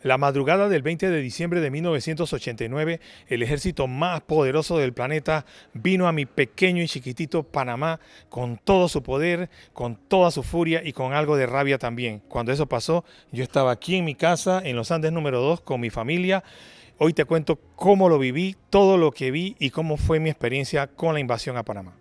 La madrugada del 20 de diciembre de 1989, el ejército más poderoso del planeta vino a mi pequeño y chiquitito Panamá con todo su poder, con toda su furia y con algo de rabia también. Cuando eso pasó, yo estaba aquí en mi casa, en Los Andes número 2, con mi familia. Hoy te cuento cómo lo viví, todo lo que vi y cómo fue mi experiencia con la invasión a Panamá.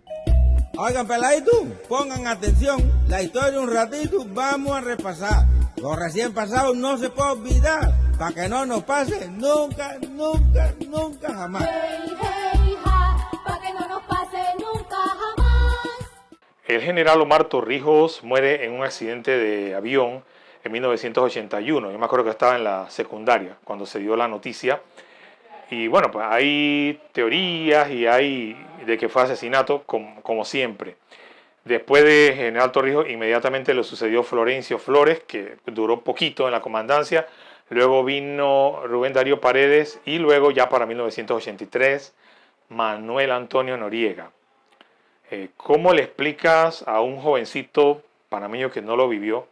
Oigan, peladitos, pongan atención. La historia un ratito vamos a repasar. Lo recién pasado no se puede olvidar, para que no nos pase nunca, nunca, nunca jamás. Hey, hey, ja, para que no nos pase nunca jamás. El general Omar Torrijos muere en un accidente de avión en 1981. Yo me acuerdo que estaba en la secundaria cuando se dio la noticia. Y bueno, pues hay teorías y hay de que fue asesinato como siempre. Después de General Torrijos, inmediatamente le sucedió Florencio Flores, que duró poquito en la comandancia. Luego vino Rubén Darío Paredes y luego ya para 1983, Manuel Antonio Noriega. ¿Cómo le explicas a un jovencito panameño que no lo vivió?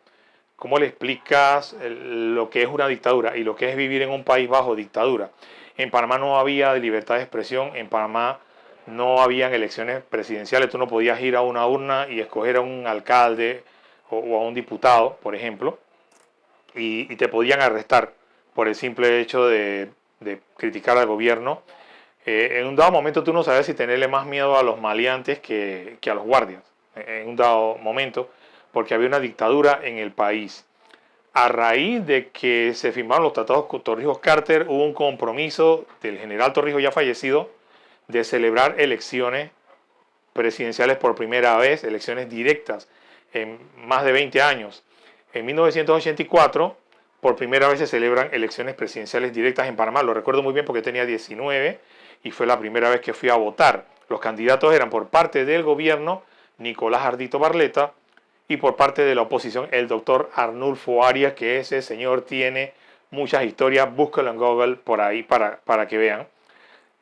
¿Cómo le explicas lo que es una dictadura y lo que es vivir en un país bajo dictadura? En Panamá no había libertad de expresión, en Panamá no habían elecciones presidenciales, tú no podías ir a una urna y escoger a un alcalde o a un diputado, por ejemplo, y te podían arrestar por el simple hecho de criticar al gobierno. En un dado momento tú no sabes si tenerle más miedo a los maleantes que a los guardias, en un dado momento, porque había una dictadura en el país. A raíz de que se firmaron los tratados con Torrijos-Carter, hubo un compromiso del general Torrijos ya fallecido de celebrar elecciones presidenciales por primera vez, elecciones directas en más de 20 años. En 1984, por primera vez se celebran elecciones presidenciales directas en Panamá. Lo recuerdo muy bien porque tenía 19 y fue la primera vez que fui a votar. Los candidatos eran por parte del gobierno Nicolás Ardito Barleta y por parte de la oposición el doctor Arnulfo Arias, que ese señor tiene muchas historias, búscalo en Google por ahí para que vean.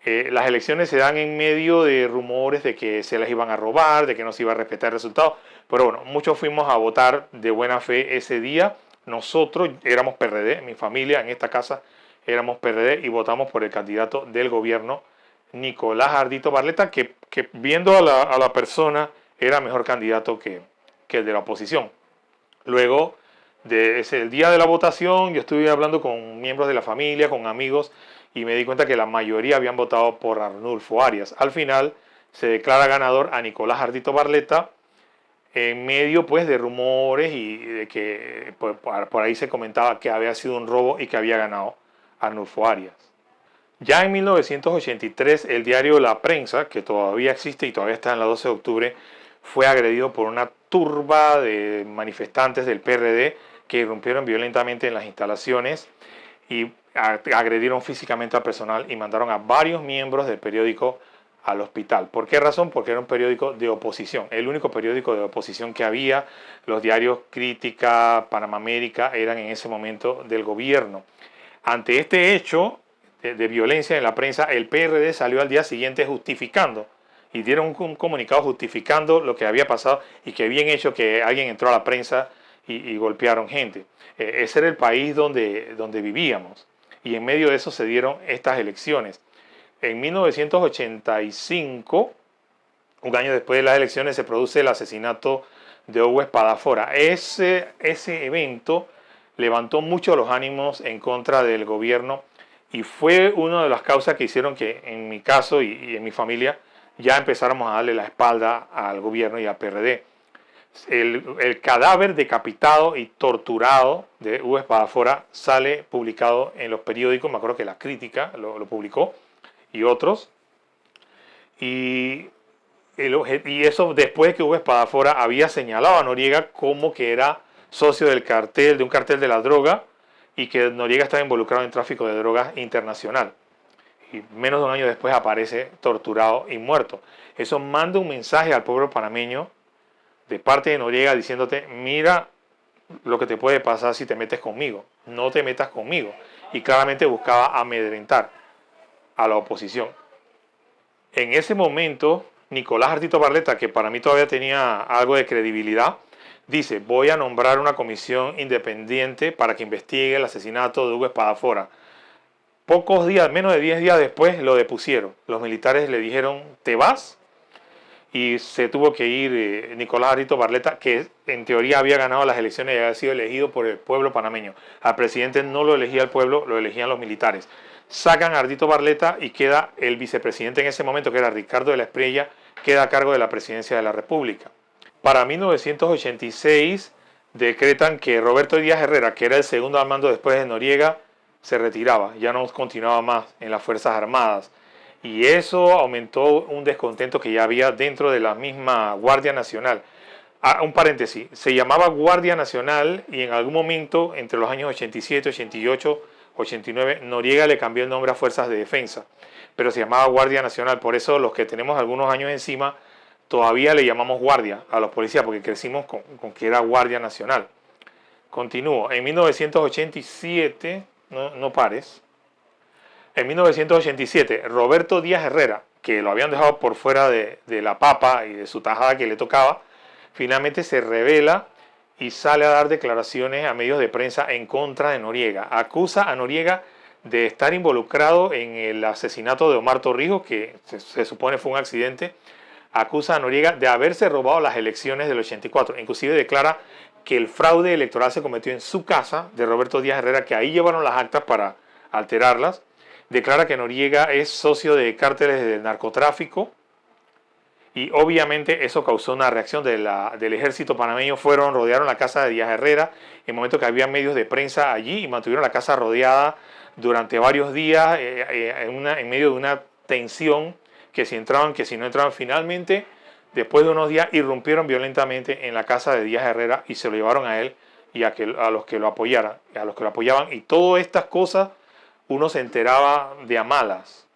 Las elecciones se dan en medio de rumores de que se las iban a robar, de que no se iba a respetar el resultado, pero bueno, muchos fuimos a votar de buena fe ese día. Nosotros éramos PRD, mi familia en esta casa éramos PRD y votamos por el candidato del gobierno, Nicolás Ardito Barleta, que viendo a la persona era mejor candidato que el de la oposición. Luego, el día de la votación, yo estuve hablando con miembros de la familia, con amigos, y me di cuenta que la mayoría habían votado por Arnulfo Arias. Al final, se declara ganador a Nicolás Ardito Barleta, en medio pues de rumores y de que por ahí se comentaba que había sido un robo y que había ganado Arnulfo Arias. Ya en 1983, el diario La Prensa, que todavía existe y todavía está en la 12 de octubre, fue agredido por una turba de manifestantes del PRD que irrumpieron violentamente en las instalaciones y agredieron físicamente al personal y mandaron a varios miembros del periódico al hospital. ¿Por qué razón? Porque era un periódico de oposición, el único periódico de oposición que había. Los diarios Crítica, Panamá América eran en ese momento del gobierno. Ante este hecho de violencia en la prensa, el PRD salió al día siguiente justificando y dieron un comunicado justificando lo que había pasado y que bien hecho que alguien entró a la prensa y golpearon gente. Ese era el país donde vivíamos y en medio de eso se dieron estas elecciones. En 1985, un año después de las elecciones, se produce el asesinato de Hugo Espadafora. Ese evento levantó mucho los ánimos en contra del gobierno y fue una de las causas que hicieron que en mi caso y en mi familia ya empezáramos a darle la espalda al gobierno y al PRD. El cadáver decapitado y torturado de Hugo Espadafora sale publicado en los periódicos, me acuerdo que La Crítica lo publicó y otros, y eso después de que Hugo Espadafora había señalado a Noriega como que era socio del cartel, de un cartel de la droga, y que Noriega estaba involucrado en tráfico de drogas internacional. Y menos de un año después aparece torturado y muerto. Eso manda un mensaje al pueblo panameño de parte de Noriega diciéndote, mira lo que te puede pasar si te metes conmigo, no te metas conmigo. Y claramente buscaba amedrentar a la oposición. En ese momento, Nicolás Ardito Barleta, que para mí todavía tenía algo de credibilidad, dice: voy a nombrar una comisión independiente para que investigue el asesinato de Hugo Espadafora. Pocos días, menos de 10 días después, lo depusieron. Los militares le dijeron: ¿te vas? Y se tuvo que ir Nicolás Ardito Barleta, que en teoría había ganado las elecciones y había sido elegido por el pueblo panameño. Al presidente no lo elegía el pueblo, lo elegían los militares. Sacan a Ardito Barleta y queda el vicepresidente en ese momento, que era Ricardo de la Espriella, queda a cargo de la presidencia de la República. Para 1986 decretan que Roberto Díaz Herrera, que era el segundo al mando después de Noriega, se retiraba, ya no continuaba más en las Fuerzas Armadas. Y eso aumentó un descontento que ya había dentro de la misma Guardia Nacional. Un paréntesis, se llamaba Guardia Nacional y en algún momento, entre los años 87, 88, 89, Noriega le cambió el nombre a Fuerzas de Defensa, pero se llamaba Guardia Nacional. Por eso los que tenemos algunos años encima, todavía le llamamos guardia a los policías, porque crecimos con que era Guardia Nacional. Continúo. En 1987, no pares. En 1987, Roberto Díaz Herrera, que lo habían dejado por fuera de la papa y de su tajada que le tocaba, finalmente se revela y sale a dar declaraciones a medios de prensa en contra de Noriega. Acusa a Noriega de estar involucrado en el asesinato de Omar Torrijos, que se supone fue un accidente. Acusa a Noriega de haberse robado las elecciones del 84. Inclusive declara que el fraude electoral se cometió en su casa de Roberto Díaz Herrera, que ahí llevaron las actas para alterarlas. Declara que Noriega es socio de cárteles del narcotráfico y obviamente eso causó una reacción del ejército panameño. Rodearon la casa de Díaz Herrera en el momento que había medios de prensa allí y mantuvieron la casa rodeada durante varios días en medio de una tensión, que si entraban, que si no entraban. Finalmente, después de unos días, irrumpieron violentamente en la casa de Díaz Herrera y se lo llevaron a él y a los que lo apoyaban. Y todas estas cosas uno se enteraba de a malas.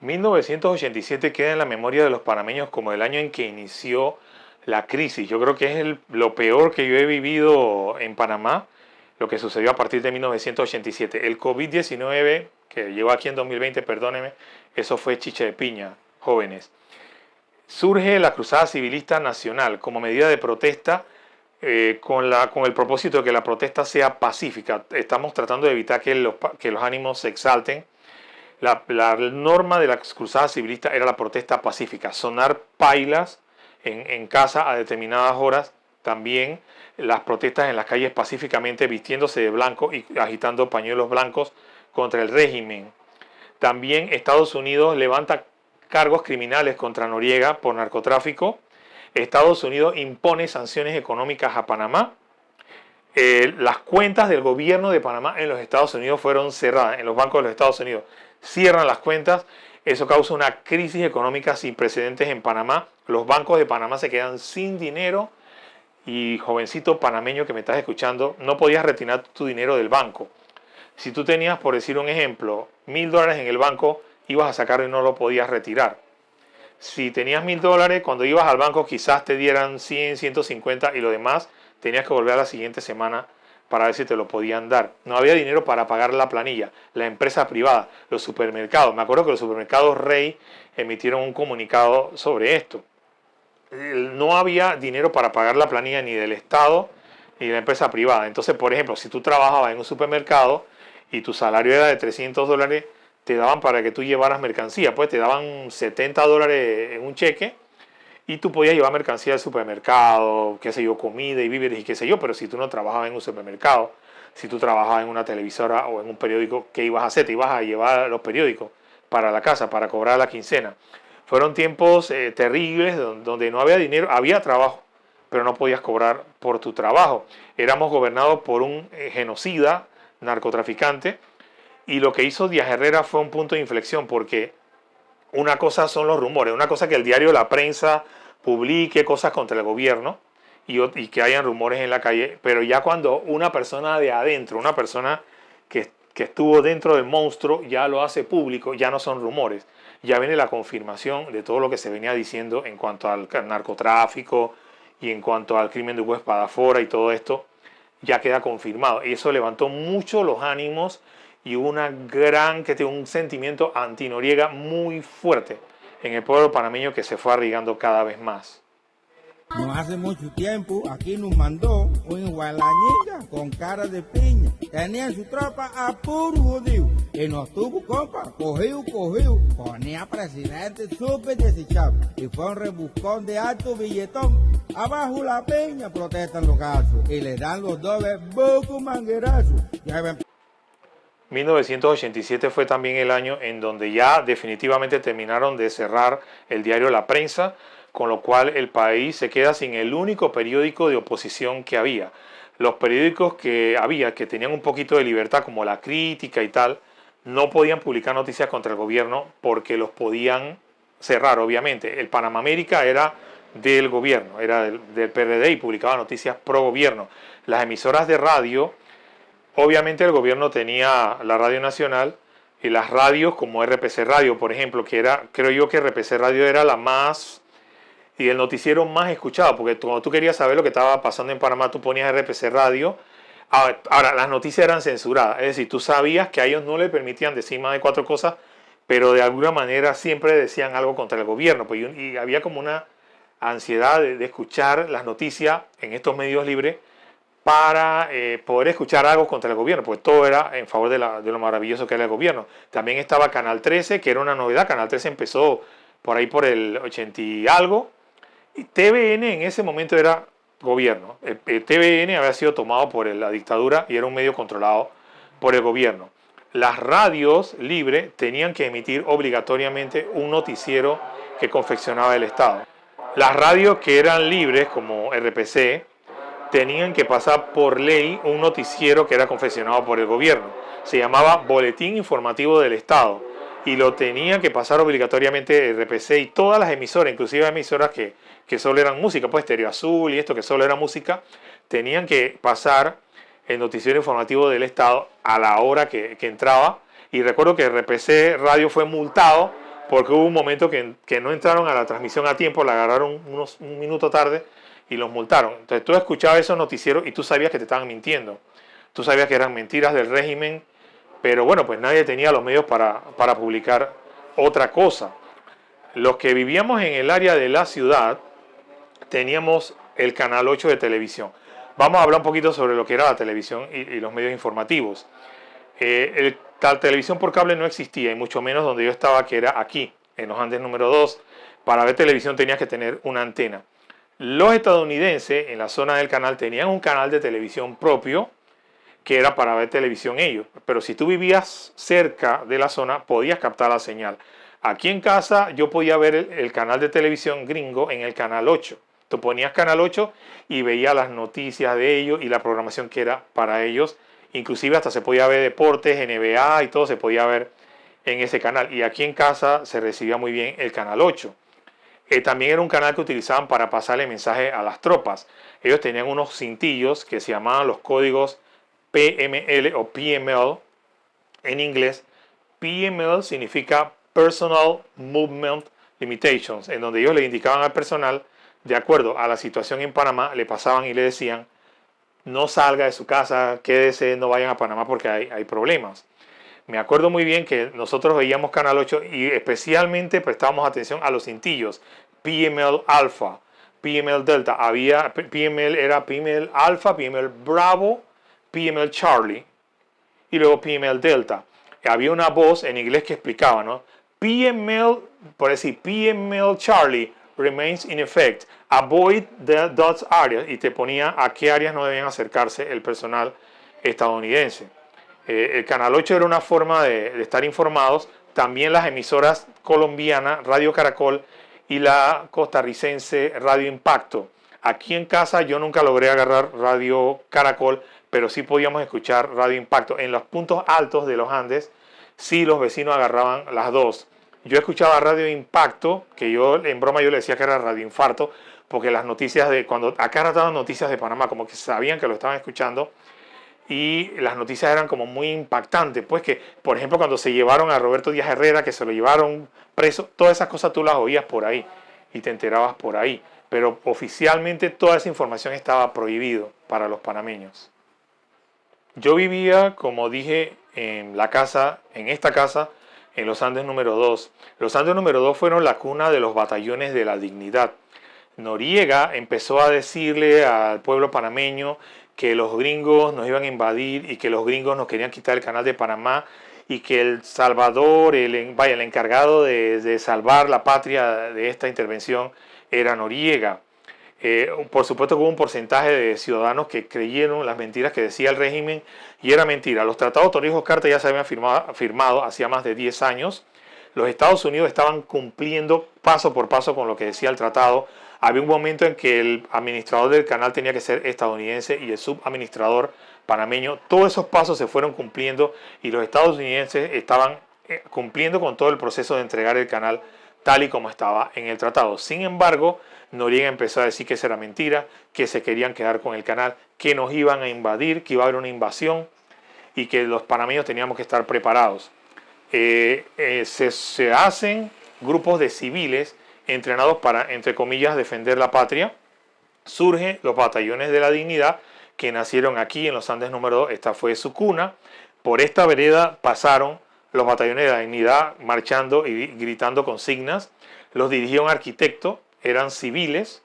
En 1987 queda en la memoria de los panameños como el año en que inició la crisis. Yo creo que es lo peor que yo he vivido en Panamá, lo que sucedió a partir de 1987. El COVID-19, que llegó aquí en 2020, perdónenme, eso fue chicha de piña, jóvenes. Surge la Cruzada Civilista Nacional como medida de protesta con el propósito de que la protesta sea pacífica. Estamos tratando de evitar que los ánimos se exalten. La norma de la Cruzada Civilista era la protesta pacífica, sonar pailas en casa a determinadas horas. También las protestas en las calles pacíficamente, vistiéndose de blanco y agitando pañuelos blancos contra el régimen. También Estados Unidos levanta cargos criminales contra Noriega por narcotráfico. Estados Unidos impone sanciones económicas a Panamá. Las cuentas del gobierno de Panamá en los Estados Unidos fueron cerradas, en los bancos de los Estados Unidos cierran las cuentas. Eso causa una crisis económica sin precedentes en Panamá. Los bancos de Panamá se quedan sin dinero y, jovencito panameño que me estás escuchando, no podías retirar tu dinero del banco. Si tú tenías, por decir un ejemplo, $1,000 en el banco, ibas a sacarlo y no lo podías retirar. Si tenías $1,000, cuando ibas al banco quizás te dieran 100, 150 y lo demás tenías que volver a la siguiente semana para ver si te lo podían dar. No había dinero para pagar la planilla. La empresa privada, los supermercados. Me acuerdo que los supermercados Rey emitieron un comunicado sobre esto. No había dinero para pagar la planilla ni del Estado ni de la empresa privada. Entonces, por ejemplo, si tú trabajabas en un supermercado y tu salario era de $300, te daban para que tú llevaras mercancía. Pues te daban $70 en un cheque y tú podías llevar mercancía al supermercado, qué sé yo, comida y víveres y qué sé yo. Pero si tú no trabajabas en un supermercado, si tú trabajabas en una televisora o en un periódico, ¿qué ibas a hacer? Te ibas a llevar los periódicos para la casa, para cobrar la quincena. Fueron tiempos terribles donde no había dinero, había trabajo, pero no podías cobrar por tu trabajo. Éramos gobernados por un genocida, narcotraficante, y lo que hizo Díaz Herrera fue un punto de inflexión, porque una cosa son los rumores, una cosa que el diario La Prensa publique cosas contra el gobierno y que hayan rumores en la calle, pero ya cuando una persona de adentro, una persona que estuvo dentro del monstruo, ya lo hace público, ya no son rumores, ya viene la confirmación de todo lo que se venía diciendo en cuanto al narcotráfico y en cuanto al crimen de Hugo Espadafora y todo esto, ya queda confirmado. Y eso levantó mucho los ánimos y hubo un sentimiento anti-Noriega muy fuerte en el pueblo panameño que se fue arraigando cada vez más. No hace mucho tiempo aquí nos mandó un gualañita con cara de piña. Tenía en su tropa a puro judío y nos tuvo, compa, cogido. Ponía presidente súper desechable y fue un rebuscón de alto billetón. Abajo la piña protestan los gatos y le dan los dobles buco manguerazos. 1987 fue también el año en donde ya definitivamente terminaron de cerrar el diario La Prensa, con lo cual el país se queda sin el único periódico de oposición que había. Los periódicos que había, que tenían un poquito de libertad, como La Crítica y tal, no podían publicar noticias contra el gobierno porque los podían cerrar, obviamente. El Panamá América era del gobierno, era del PRD y publicaba noticias pro gobierno. Las emisoras de radio, obviamente el gobierno tenía la Radio Nacional y las radios como RPC Radio, por ejemplo, que era, creo yo que RPC Radio era la más y el noticiero más escuchado, porque cuando tú querías saber lo que estaba pasando en Panamá, tú ponías RPC Radio. Ahora, las noticias eran censuradas, es decir, tú sabías que a ellos no le permitían decir más de 4 cosas, pero de alguna manera siempre decían algo contra el gobierno, pues, y había como una ansiedad de escuchar las noticias en estos medios libres para poder escuchar algo contra el gobierno, pues todo era en favor de lo maravilloso que era el gobierno. También estaba Canal 13, que era una novedad. Canal 13 empezó por ahí por el 80 y algo, y TVN en ese momento era gobierno. El TVN había sido tomado por la dictadura y era un medio controlado por el gobierno. Las radios libres tenían que emitir obligatoriamente un noticiero que confeccionaba el Estado. Las radios que eran libres, como RPC, tenían que pasar por ley un noticiero que era confeccionado por el gobierno. Se llamaba Boletín Informativo del Estado y lo tenían que pasar obligatoriamente RPC y todas las emisoras, inclusive emisoras que solo eran música, pues Stereo Azul y esto que solo era música, tenían que pasar el noticiero informativo del Estado a la hora que entraba. Y recuerdo que RPC Radio fue multado porque hubo un momento que no entraron a la transmisión a tiempo, la agarraron un minuto tarde y los multaron. Entonces tú escuchabas esos noticieros y tú sabías que te estaban mintiendo. Tú sabías que eran mentiras del régimen, pero bueno, pues nadie tenía los medios para publicar otra cosa. Los que vivíamos en el área de la ciudad teníamos el Canal 8 de televisión. Vamos a hablar un poquito sobre lo que era la televisión y los medios informativos. La televisión por cable no existía, y mucho menos donde yo estaba, que era aquí, en los Andes número 2. Para ver televisión tenías que tener una antena. Los estadounidenses en la zona del canal tenían un canal de televisión propio que era para ver televisión ellos. Pero si tú vivías cerca de la zona, podías captar la señal. Aquí en casa yo podía ver el canal de televisión gringo en el canal 8. Tú ponías canal 8 y veías las noticias de ellos y la programación que era para ellos. Inclusive hasta se podía ver deportes, NBA y todo se podía ver en ese canal. Y aquí en casa se recibía muy bien el canal 8. También era un canal que utilizaban para pasarle mensajes a las tropas. Ellos tenían unos cintillos que se llamaban los códigos PML o PML en inglés. PML significa Personal Movement Limitations, en donde ellos le indicaban al personal, de acuerdo a la situación en Panamá, le pasaban y le decían: no salga de su casa, quédese, no vayan a Panamá porque hay problemas. Me acuerdo muy bien que nosotros veíamos Canal 8 y especialmente prestábamos atención a los cintillos. PML Alpha, PML Delta. PML era PML Alpha, PML Bravo, PML Charlie y luego PML Delta. Había una voz en inglés que explicaba, ¿no? PML, por decir, PML Charlie remains in effect. Avoid the dots areas. Y te ponía a qué áreas no debían acercarse el personal estadounidense. El Canal 8 era una forma de estar informados. También las emisoras colombianas, Radio Caracol y la costarricense Radio Impacto. Aquí en casa yo nunca logré agarrar Radio Caracol, pero sí podíamos escuchar Radio Impacto. En los puntos altos de los Andes, sí los vecinos agarraban las dos. Yo escuchaba Radio Impacto, que yo en broma yo le decía que era Radio Infarto, porque las noticias cuando acá trataban noticias de Panamá, como que sabían que lo estaban escuchando, y las noticias eran como muy impactantes, pues que, por ejemplo, cuando se llevaron a Roberto Díaz Herrera, que se lo llevaron preso, todas esas cosas tú las oías por ahí y te enterabas por ahí, pero oficialmente toda esa información estaba prohibido para los panameños. Yo vivía, como dije, en esta casa, en los Andes número 2. Los Andes número 2 fueron la cuna de los batallones de la dignidad. Noriega empezó a decirle al pueblo panameño que los gringos nos iban a invadir y que los gringos nos querían quitar el canal de Panamá y que el salvador, el encargado de salvar la patria de esta intervención era Noriega. Por supuesto que hubo un porcentaje de ciudadanos que creyeron las mentiras que decía el régimen y era mentira. Los tratados Torrijos-Carter ya se habían firmado hacía más de 10 años. Los Estados Unidos estaban cumpliendo paso por paso con lo que decía el tratado. Había un momento en que el administrador del canal tenía que ser estadounidense y el subadministrador panameño. Todos esos pasos se fueron cumpliendo y los estadounidenses estaban cumpliendo con todo el proceso de entregar el canal tal y como estaba en el tratado. Sin embargo, Noriega empezó a decir que eso era mentira, que se querían quedar con el canal, que nos iban a invadir, que iba a haber una invasión y que los panameños teníamos que estar preparados. Se hacen grupos de civiles entrenados para, entre comillas, defender la patria. Surgen los batallones de la dignidad que nacieron aquí en los Andes número 2. Esta fue su cuna. Por esta vereda pasaron los batallones de la dignidad marchando y gritando consignas. Los dirigía un arquitecto, eran civiles,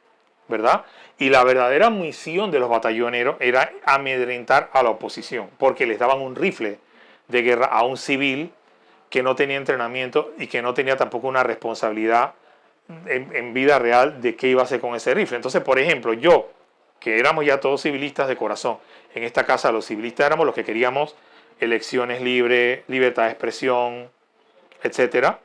¿verdad? Y la verdadera misión de los batalloneros era amedrentar a la oposición, porque les daban un rifle de guerra a un civil que no tenía entrenamiento y que no tenía tampoco una responsabilidad en vida real de qué iba a hacer con ese rifle. Entonces, por ejemplo, yo, que éramos ya todos civilistas de corazón, en esta casa los civilistas éramos los que queríamos elecciones libres, libertad de expresión, etcétera.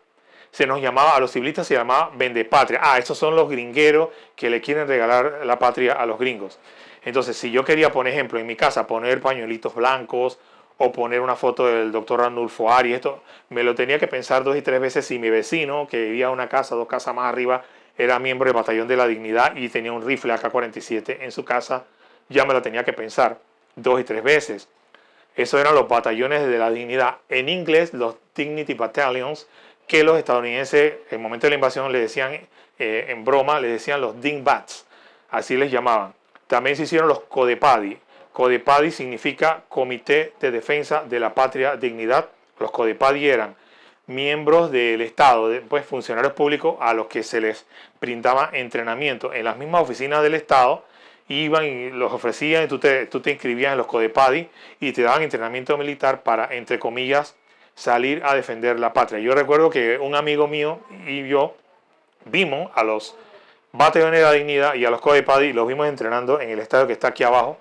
Se nos llamaba, a los civilistas se llamaba vendepatria. Estos son los gringueros que le quieren regalar la patria a los gringos. Entonces, si yo quería, por ejemplo, en mi casa poner pañuelitos blancos o poner una foto del doctor Arnulfo Arias, esto me lo tenía que pensar 2 y 3 veces si mi vecino, que vivía una casa, 2 casas más arriba, era miembro del Batallón de la Dignidad y tenía un rifle AK-47 en su casa, ya me lo tenía que pensar 2 y 3 veces. Esos eran los batallones de la dignidad. En inglés, los Dignity Battalions, que los estadounidenses en el momento de la invasión le decían, en broma, le decían los Dingbats, así les llamaban. También se hicieron los CODEPADI. CODEPADI significa Comité de Defensa de la Patria Dignidad. Los CODEPADI eran miembros del Estado, pues funcionarios públicos a los que se les brindaba entrenamiento en las mismas oficinas del Estado. Iban y los ofrecían y tú te inscribías en los CODEPADI y te daban entrenamiento militar para, entre comillas, salir a defender la patria. Yo recuerdo que un amigo mío y yo vimos a los batallones de la dignidad y a los CODEPADI, los vimos entrenando en el estadio que está aquí abajo,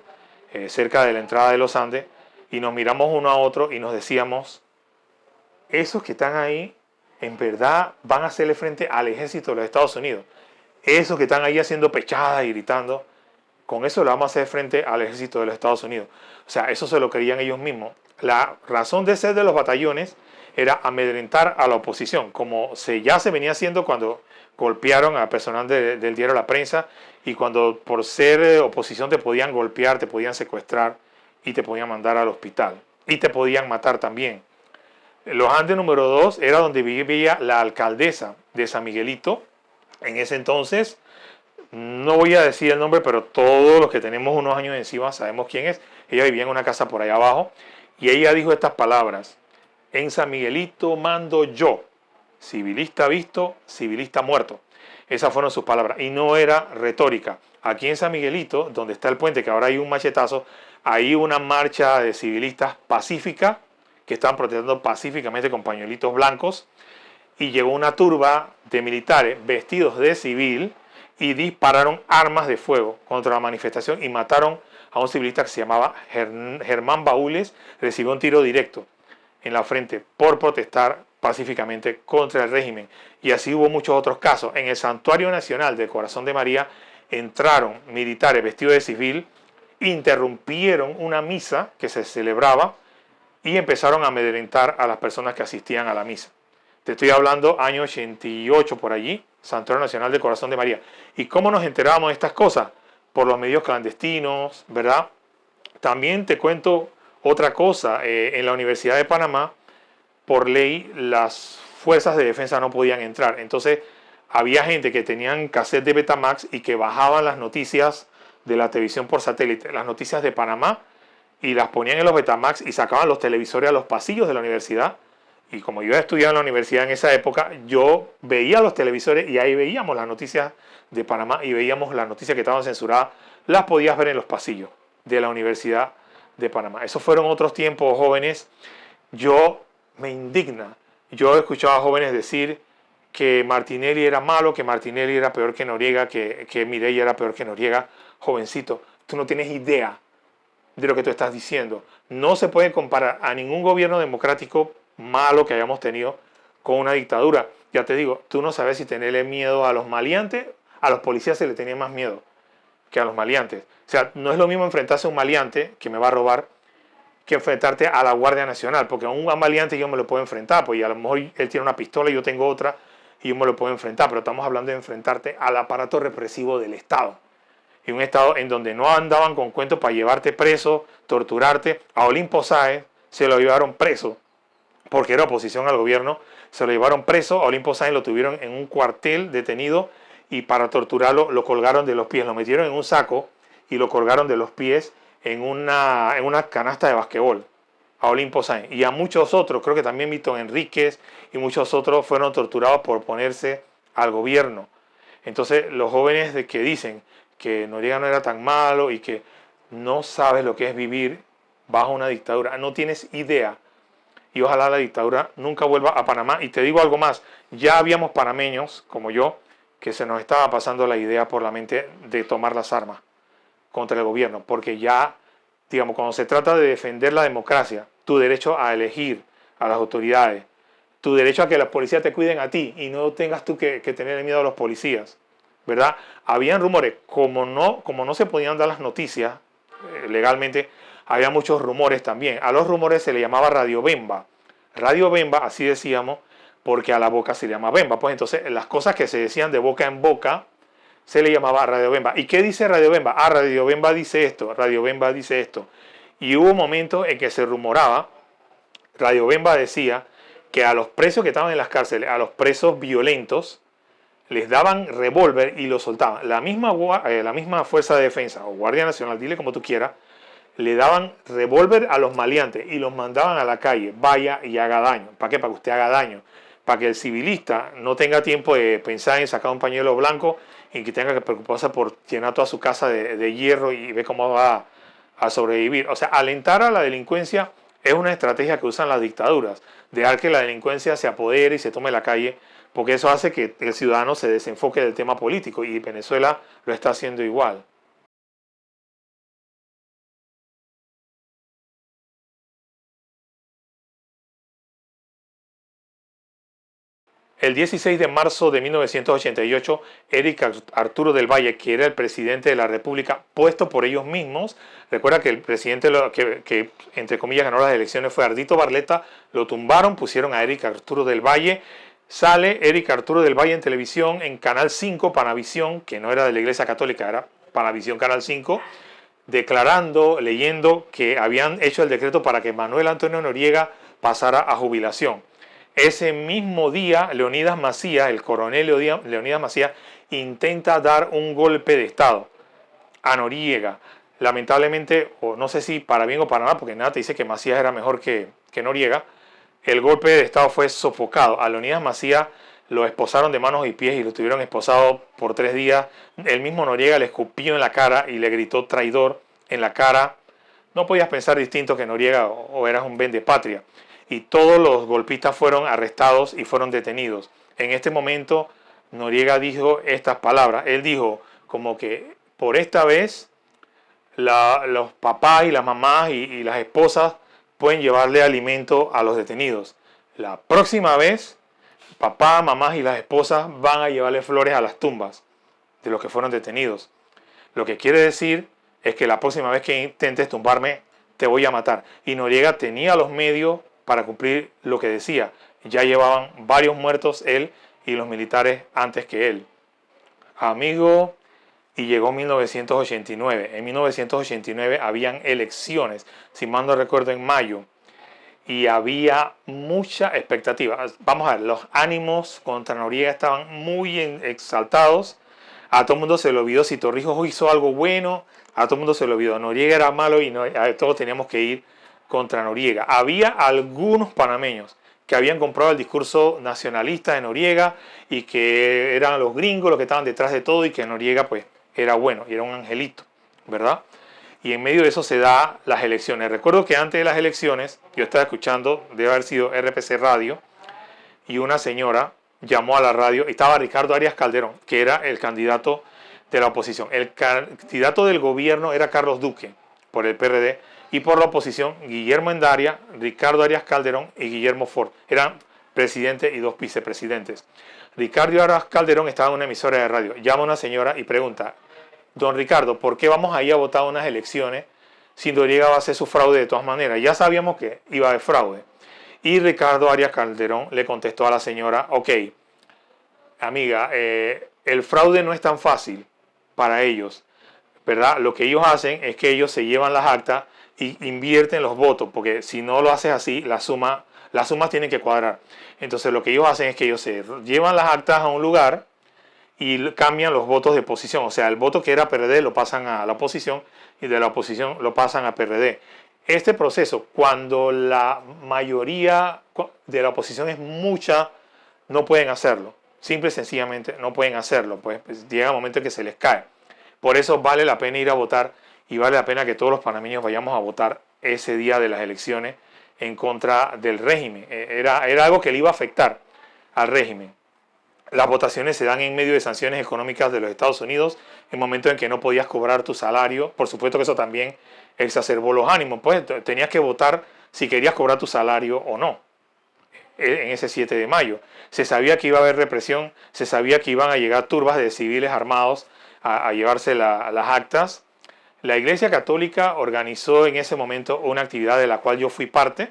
cerca de la entrada de los Andes, y nos miramos uno a otro y nos decíamos, esos que están ahí en verdad van a hacerle frente al ejército de los Estados Unidos. Esos que están ahí haciendo pechadas y gritando, con eso le vamos a hacer frente al ejército de los Estados Unidos. O sea, eso se lo creían ellos mismos. La razón de ser de los batallones era amedrentar a la oposición, como ya se venía haciendo cuando golpearon al personal del diario La Prensa y cuando por ser oposición te podían golpear, te podían secuestrar y te podían mandar al hospital. Y te podían matar también. Los Andes número 2 era donde vivía la alcaldesa de San Miguelito. En ese entonces, no voy a decir el nombre, pero todos los que tenemos unos años encima sabemos quién es. Ella vivía en una casa por allá abajo y ella dijo estas palabras: en San Miguelito mando yo, civilista visto, civilista muerto. Esas fueron sus palabras y no era retórica. Aquí en San Miguelito, donde está el puente, que ahora hay un machetazo, hay una marcha de civilistas pacífica que estaban protestando pacíficamente con pañuelitos blancos y llegó una turba de militares vestidos de civil y dispararon armas de fuego contra la manifestación y mataron a un civilista que se llamaba Germán Baúles. Recibió un tiro directo en la frente por protestar pacíficamente contra el régimen. Y así hubo muchos otros casos. En el Santuario Nacional del Corazón de María entraron militares vestidos de civil, interrumpieron una misa que se celebraba y empezaron a amedrentar a las personas que asistían a la misa. Te estoy hablando año 88 por allí, Santuario Nacional del Corazón de María. ¿Y cómo nos enterábamos de estas cosas? Por los medios clandestinos, ¿verdad? También te cuento otra cosa. En la Universidad de Panamá, por ley, las fuerzas de defensa no podían entrar. Entonces, había gente que tenían cassette de Betamax y que bajaban las noticias de la televisión por satélite, las noticias de Panamá, y las ponían en los Betamax y sacaban los televisores a los pasillos de la universidad. Y como yo estudiaba en la universidad en esa época, yo veía los televisores y ahí veíamos las noticias de Panamá y veíamos las noticias que estaban censuradas, las podías ver en los pasillos de la Universidad de Panamá. Esos fueron otros tiempos, jóvenes. Yo me indigna. Yo he escuchado a jóvenes decir que Martinelli era malo, que Martinelli era peor que Noriega, que Mireya era peor que Noriega. Jovencito, tú no tienes idea de lo que tú estás diciendo. No se puede comparar a ningún gobierno democrático malo que hayamos tenido con una dictadura. Ya te digo, tú no sabes si tenerle miedo a los maleantes, a los policías se le tenía más miedo que a los maleantes. O sea, no es lo mismo enfrentarse a un maleante que me va a robar que enfrentarte a la Guardia Nacional, porque a un maleante yo me lo puedo enfrentar, pues y a lo mejor él tiene una pistola y yo tengo otra y yo me lo puedo enfrentar, pero estamos hablando de enfrentarte al aparato represivo del Estado. Y un Estado en donde no andaban con cuentos para llevarte preso, torturarte. A Olimpo Sáenz se lo llevaron preso porque era oposición al gobierno, se lo llevaron preso, a Olimpo Sáenz lo tuvieron en un cuartel detenido y para torturarlo lo colgaron de los pies, lo metieron en un saco y lo colgaron de los pies en una canasta de basquetbol, a Olimpo Sáenz. Y a muchos otros, creo que también Milton Enríquez y muchos otros fueron torturados por oponerse al gobierno. Entonces los jóvenes que dicen que Noriega no era tan malo y que no sabes lo que es vivir bajo una dictadura, no tienes idea. Y ojalá la dictadura nunca vuelva a Panamá. Y te digo algo más, ya habíamos panameños, como yo, que se nos estaba pasando la idea por la mente de tomar las armas contra el gobierno. Porque ya, digamos, cuando se trata de defender la democracia, tu derecho a elegir a las autoridades, tu derecho a que las policías te cuiden a ti y no tengas tú que tener miedo a los policías, ¿verdad? Habían rumores, como no se podían dar las noticias legalmente, había muchos rumores también. A los rumores se le llamaba Radio Bemba. Radio Bemba, así decíamos, porque a la boca se le llama Bemba. Pues entonces las cosas que se decían de boca en boca se le llamaba Radio Bemba. ¿Y qué dice Radio Bemba? Ah, Radio Bemba dice esto, Radio Bemba dice esto. Y hubo momentos en que se rumoraba, Radio Bemba decía que a los presos que estaban en las cárceles, a los presos violentos, les daban revólver y los soltaban. La misma Fuerza de Defensa o Guardia Nacional, dile como tú quieras, le daban revólver a los maleantes y los mandaban a la calle, vaya y haga daño. ¿Para qué? Para que usted haga daño. Para que el civilista no tenga tiempo de pensar en sacar un pañuelo blanco y que tenga que preocuparse por llenar toda su casa de hierro y ver cómo va a sobrevivir. O sea, alentar a la delincuencia es una estrategia que usan las dictaduras. Dejar que la delincuencia se apodere y se tome la calle, porque eso hace que el ciudadano se desenfoque del tema político y Venezuela lo está haciendo igual. El 16 de marzo de 1988, Eric Arturo del Valle, que era el presidente de la República, puesto por ellos mismos, recuerda que el presidente que entre comillas ganó las elecciones fue Ardito Barletta, lo tumbaron, pusieron a Eric Arturo del Valle, sale Eric Arturo del Valle en televisión, en Canal 5, Panavisión, que no era de la Iglesia Católica, era Panavisión Canal 5, declarando, leyendo que habían hecho el decreto para que Manuel Antonio Noriega pasara a jubilación. Ese mismo día, Leonidas Macías, el coronel Leonidas Macías, intenta dar un golpe de Estado a Noriega. Lamentablemente, o no sé si para bien o para mal, porque nada te dice que Macías era mejor que Noriega, el golpe de Estado fue sofocado. A Leonidas Macías lo esposaron de manos y pies y lo tuvieron esposado por 3 días. El mismo Noriega le escupió en la cara y le gritó traidor en la cara. No podías pensar distinto que Noriega o eras un vendepatria. Y todos los golpistas fueron arrestados y fueron detenidos. En este momento Noriega dijo estas palabras. Él dijo como que por esta vez los papás y las mamás y las esposas pueden llevarle alimento a los detenidos. La próxima vez, papá, mamás y las esposas van a llevarle flores a las tumbas de los que fueron detenidos. Lo que quiere decir es que la próxima vez que intentes tumbarme, te voy a matar. Y Noriega tenía los medios para cumplir lo que decía. Ya llevaban varios muertos él y los militares antes que él. Amigo, y llegó 1989. En 1989 habían elecciones, si mal no recuerdo, en mayo. Y había mucha expectativa. Vamos a ver, los ánimos contra Noriega estaban muy exaltados. A todo el mundo se le olvidó si Torrijos hizo algo bueno, a todo el mundo se le olvidó. Noriega era malo y todos teníamos que ir contra Noriega. Había algunos panameños que habían comprado el discurso nacionalista de Noriega y que eran los gringos los que estaban detrás de todo y que Noriega pues era bueno y era un angelito, ¿verdad? Y en medio de eso se da las elecciones. Recuerdo que antes de las elecciones yo estaba escuchando, debe haber sido RPC Radio, y una señora llamó a la radio y estaba Ricardo Arias Calderón, que era el candidato de la oposición. El candidato del gobierno era Carlos Duque, por el PRD, y por la oposición, Guillermo Endaria, Ricardo Arias Calderón y Guillermo Ford. Eran presidente y dos vicepresidentes. Ricardo Arias Calderón estaba en una emisora de radio. Llama a una señora y pregunta, don Ricardo, ¿por qué vamos a ir a votar unas elecciones si Noriega va a hacer su fraude de todas maneras? Ya sabíamos que iba a haber fraude. Y Ricardo Arias Calderón le contestó a la señora, ok, amiga, el fraude no es tan fácil para ellos, ¿verdad? Lo que ellos hacen es que ellos se llevan las actas y invierten los votos, porque si no lo haces así, las sumas tienen que cuadrar. Entonces lo que ellos hacen es que ellos se llevan las actas a un lugar y cambian los votos de posición. O sea, el voto que era PRD lo pasan a la oposición y de la oposición lo pasan a PRD. Este proceso, cuando la mayoría de la oposición es mucha, no pueden hacerlo. Simple y sencillamente no pueden hacerlo. Pues llega un momento en que se les cae. Por eso vale la pena ir a votar y vale la pena que todos los panameños vayamos a votar ese día de las elecciones en contra del régimen. Era algo que le iba a afectar al régimen. Las votaciones se dan en medio de sanciones económicas de los Estados Unidos, en momentos en que no podías cobrar tu salario. Por supuesto que eso también exacerbó los ánimos, pues tenías que votar si querías cobrar tu salario o no. En ese 7 de mayo. Se sabía que iba a haber represión, se sabía que iban a llegar turbas de civiles armados a llevarse las actas. La Iglesia Católica organizó en ese momento una actividad de la cual yo fui parte.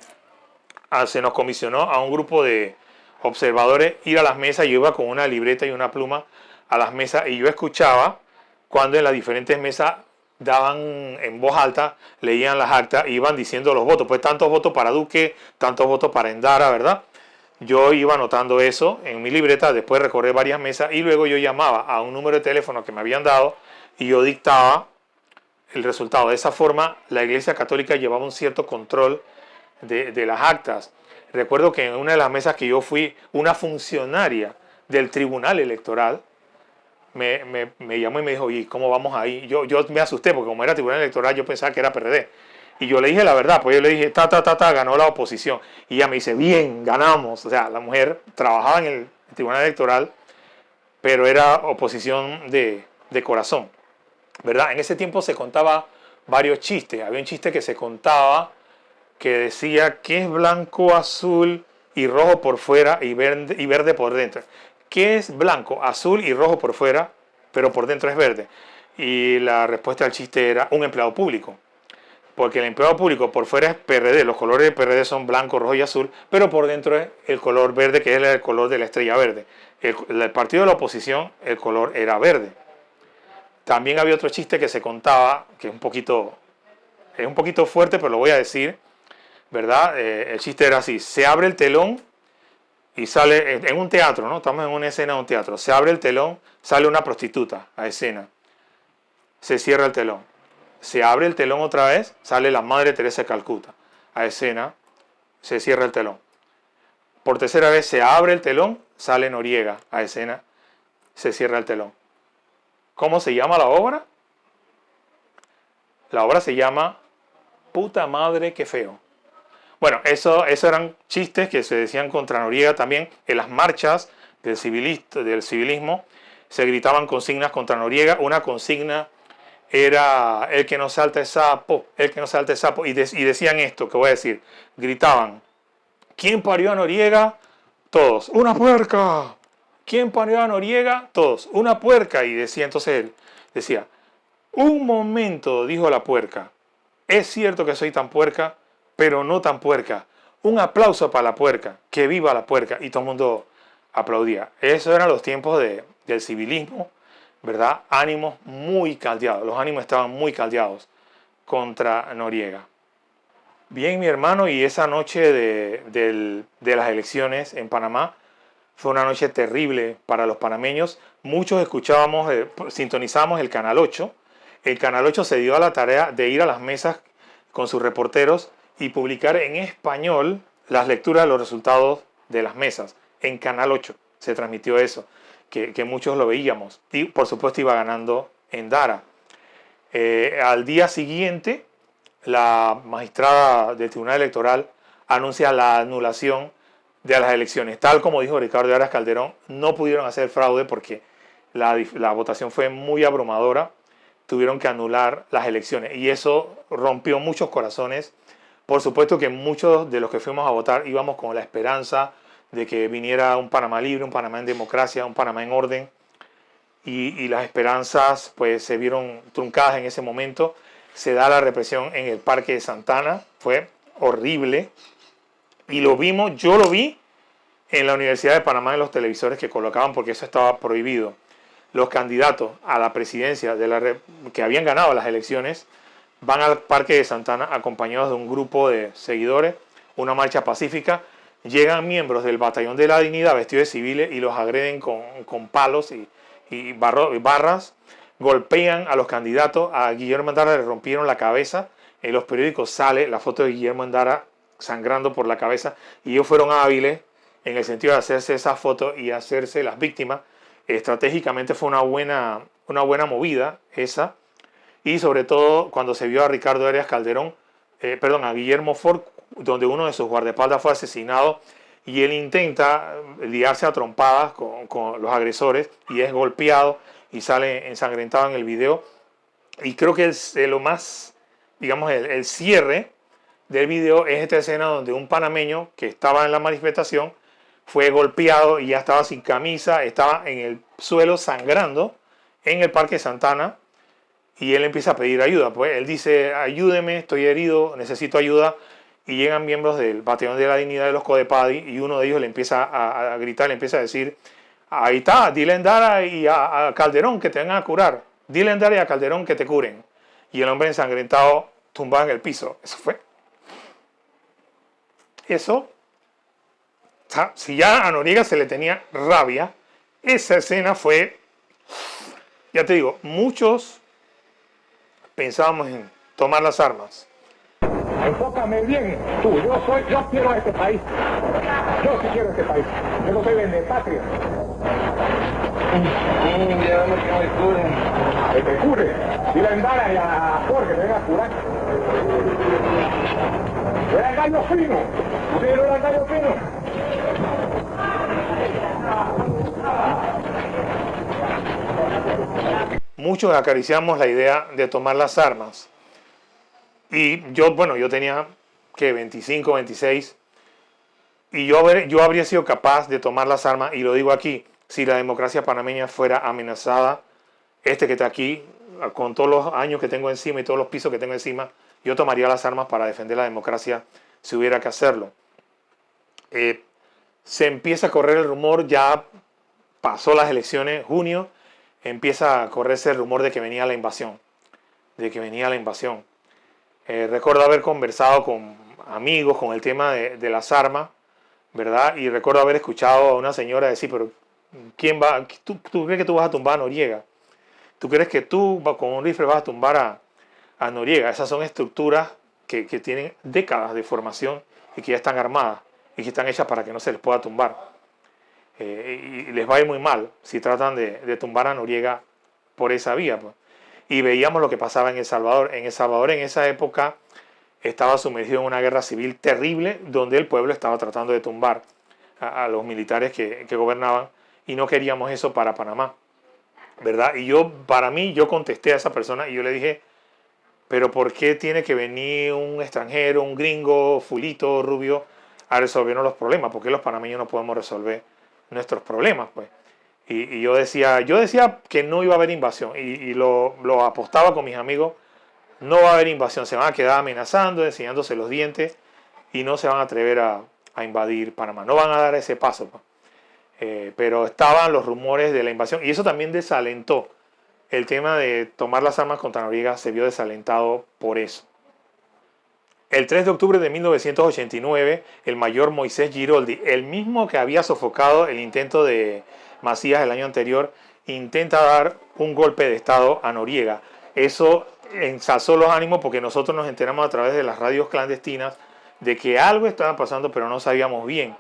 Se nos comisionó a un grupo de observadores ir a las mesas. Yo iba con una libreta y una pluma a las mesas y yo escuchaba cuando en las diferentes mesas daban en voz alta, leían las actas e iban diciendo los votos. Pues tantos votos para Duque, tantos votos para Endara, ¿verdad? Yo iba anotando eso en mi libreta, después recorrí varias mesas y luego yo llamaba a un número de teléfono que me habían dado y yo dictaba el resultado. De esa forma, la Iglesia Católica llevaba un cierto control de las actas. Recuerdo que en una de las mesas que yo fui, una funcionaria del Tribunal Electoral me llamó y me dijo, ¿y cómo vamos ahí? Yo me asusté porque como era Tribunal Electoral yo pensaba que era PRD. Y yo le dije la verdad, pues yo le dije, ganó la oposición. Y ella me dice, bien, ganamos. O sea, la mujer trabajaba en el Tribunal Electoral, pero era oposición de corazón, ¿verdad? En ese tiempo se contaba varios chistes. Había un chiste que se contaba que decía que es blanco, azul y rojo por fuera y verde por dentro. ¿Qué es blanco, azul y rojo por fuera, pero por dentro es verde? Y la respuesta al chiste era un empleado público. Porque el empleado público por fuera es PRD, los colores de PRD son blanco, rojo y azul, pero por dentro es el color verde, que es el color de la estrella verde. El partido de la oposición, el color era verde. También había otro chiste que se contaba, que es un poquito fuerte, pero lo voy a decir, ¿verdad? El chiste era así, se abre el telón y sale, en un teatro, ¿no? Estamos en una escena de un teatro, se abre el telón, sale una prostituta a escena, se cierra el telón. Se abre el telón otra vez, sale la Madre Teresa de Calcuta a escena, se cierra el telón. Por tercera vez se abre el telón, sale Noriega a escena, se cierra el telón. ¿Cómo se llama la obra? La obra se llama Puta Madre Qué Feo. Bueno, eso eran chistes que se decían contra Noriega también. En las marchas del civilismo se gritaban consignas contra Noriega. Una consigna era el que no salta el sapo, el que no salta el sapo. Y decían esto que voy a decir. Gritaban, ¿quién parió a Noriega? Todos, ¡una puerca! ¿Quién parió a Noriega? Todos, ¡una puerca! Y decía entonces él, decía, un momento, dijo la puerca. Es cierto que soy tan puerca, pero no tan puerca. Un aplauso para la puerca, que viva la puerca. Y todo el mundo aplaudía. Esos eran los tiempos del civilismo, ¿verdad? Ánimos muy caldeados, los ánimos estaban muy caldeados contra Noriega. Bien, mi hermano, y esa noche de las elecciones en Panamá, Fue una noche terrible para los panameños. Muchos escuchábamos, sintonizábamos el Canal 8. El Canal 8 se dio a la tarea de ir a las mesas con sus reporteros y publicar en español las lecturas de los resultados de las mesas. En Canal 8 se transmitió eso, que muchos lo veíamos. Y por supuesto iba ganando Endara. Al día siguiente, la magistrada del Tribunal Electoral anuncia la anulación de las elecciones. Tal como dijo Ricardo Arias Calderón, no pudieron hacer fraude porque la votación fue muy abrumadora. Tuvieron que anular las elecciones y eso rompió muchos corazones. Por supuesto que muchos de los que fuimos a votar íbamos con la esperanza de que viniera un Panamá libre, un Panamá en democracia, un Panamá en orden. Y las esperanzas pues se vieron truncadas en ese momento. Se da la represión en el Parque de Santana, fue horrible. Y lo vimos, yo lo vi en la Universidad de Panamá en los televisores que colocaban porque eso estaba prohibido. Los candidatos a la presidencia que habían ganado las elecciones van al Parque de Santana acompañados de un grupo de seguidores, una marcha pacífica. Llegan miembros del Batallón de la Dignidad vestidos de civiles y los agreden con palos y barras. Golpean a los candidatos. A Guillermo Endara le rompieron la cabeza. En los periódicos sale la foto de Guillermo Endara sangrando por la cabeza. Y ellos fueron hábiles en el sentido de hacerse esa foto y hacerse las víctimas. Estratégicamente fue una buena movida esa. Y sobre todo cuando se vio a Ricardo Arias Calderón, a Guillermo Ford, donde uno de sus guardaespaldas fue asesinado y él intenta liarse a trompadas con los agresores y es golpeado y sale ensangrentado en el video. Y creo que lo más, digamos, el cierre del video es esta escena donde un panameño que estaba en la manifestación fue golpeado y ya estaba sin camisa, estaba en el suelo sangrando en el Parque Santana y él empieza a pedir ayuda. Pues él dice, ayúdeme, estoy herido, necesito ayuda. Y llegan miembros del Batallón de la Dignidad de los Codepadi y uno de ellos le empieza a gritar, le empieza a decir, ahí está, dile a Endara y a Calderón que te vengan a curar. Dile a Endara y a Calderón que te curen. Y el hombre ensangrentado tumbado en el piso. Eso fue. Eso, si ya a Noriega se le tenía rabia, esa escena fue, ya te digo, muchos pensábamos en tomar las armas. Enfócame bien, tú, yo quiero a este país. Yo sí quiero a este país. Yo no soy vendepatria. Que te cure. Dile a Endara y a Jorge que te venga a curar. Era el gallo fino. ¿Tú era el gallo fino? Muchos acariciamos la idea de tomar las armas. Y yo tenía, 25, 26, y yo habría sido capaz de tomar las armas, y lo digo aquí, si la democracia panameña fuera amenazada, que está aquí, con todos los años que tengo encima y todos los pisos que tengo encima, yo tomaría las armas para defender la democracia si hubiera que hacerlo. Se empieza a correr el rumor, ya pasó las elecciones, junio, empieza a correrse el rumor de que venía la invasión, recuerdo haber conversado con amigos con el tema de las armas, ¿verdad? Y recuerdo haber escuchado a una señora decir, pero ¿quién va? ¿Tú crees que tú vas a tumbar a Noriega? ¿Tú crees que tú con un rifle vas a tumbar a Noriega? Esas son estructuras que tienen décadas de formación y que ya están armadas y que están hechas para que no se les pueda tumbar. Y les va a ir muy mal si tratan de tumbar a Noriega por esa vía, pues. Y veíamos lo que pasaba en El Salvador. En El Salvador en esa época estaba sumergido en una guerra civil terrible donde el pueblo estaba tratando de tumbar a los militares que gobernaban y no queríamos eso para Panamá, ¿verdad? Y yo contesté a esa persona y yo le dije, pero ¿por qué tiene que venir un extranjero, un gringo, fulito, rubio, a resolvernos los problemas? ¿Por qué los panameños no podemos resolver nuestros problemas, pues? Y yo decía que no iba a haber invasión y lo apostaba con mis amigos, no va a haber invasión, se van a quedar amenazando, enseñándose los dientes y no se van a atrever a invadir Panamá, no van a dar ese paso. Pero estaban los rumores de la invasión y eso también desalentó el tema de tomar las armas contra Noriega, se vio desalentado por eso. El 3 de octubre de 1989, el mayor Moisés Giroldi, el mismo que había sofocado el intento de Macías el año anterior, intenta dar un golpe de Estado a Noriega. Eso ensalzó los ánimos porque nosotros nos enteramos a través de las radios clandestinas de que algo estaba pasando, pero no sabíamos bien.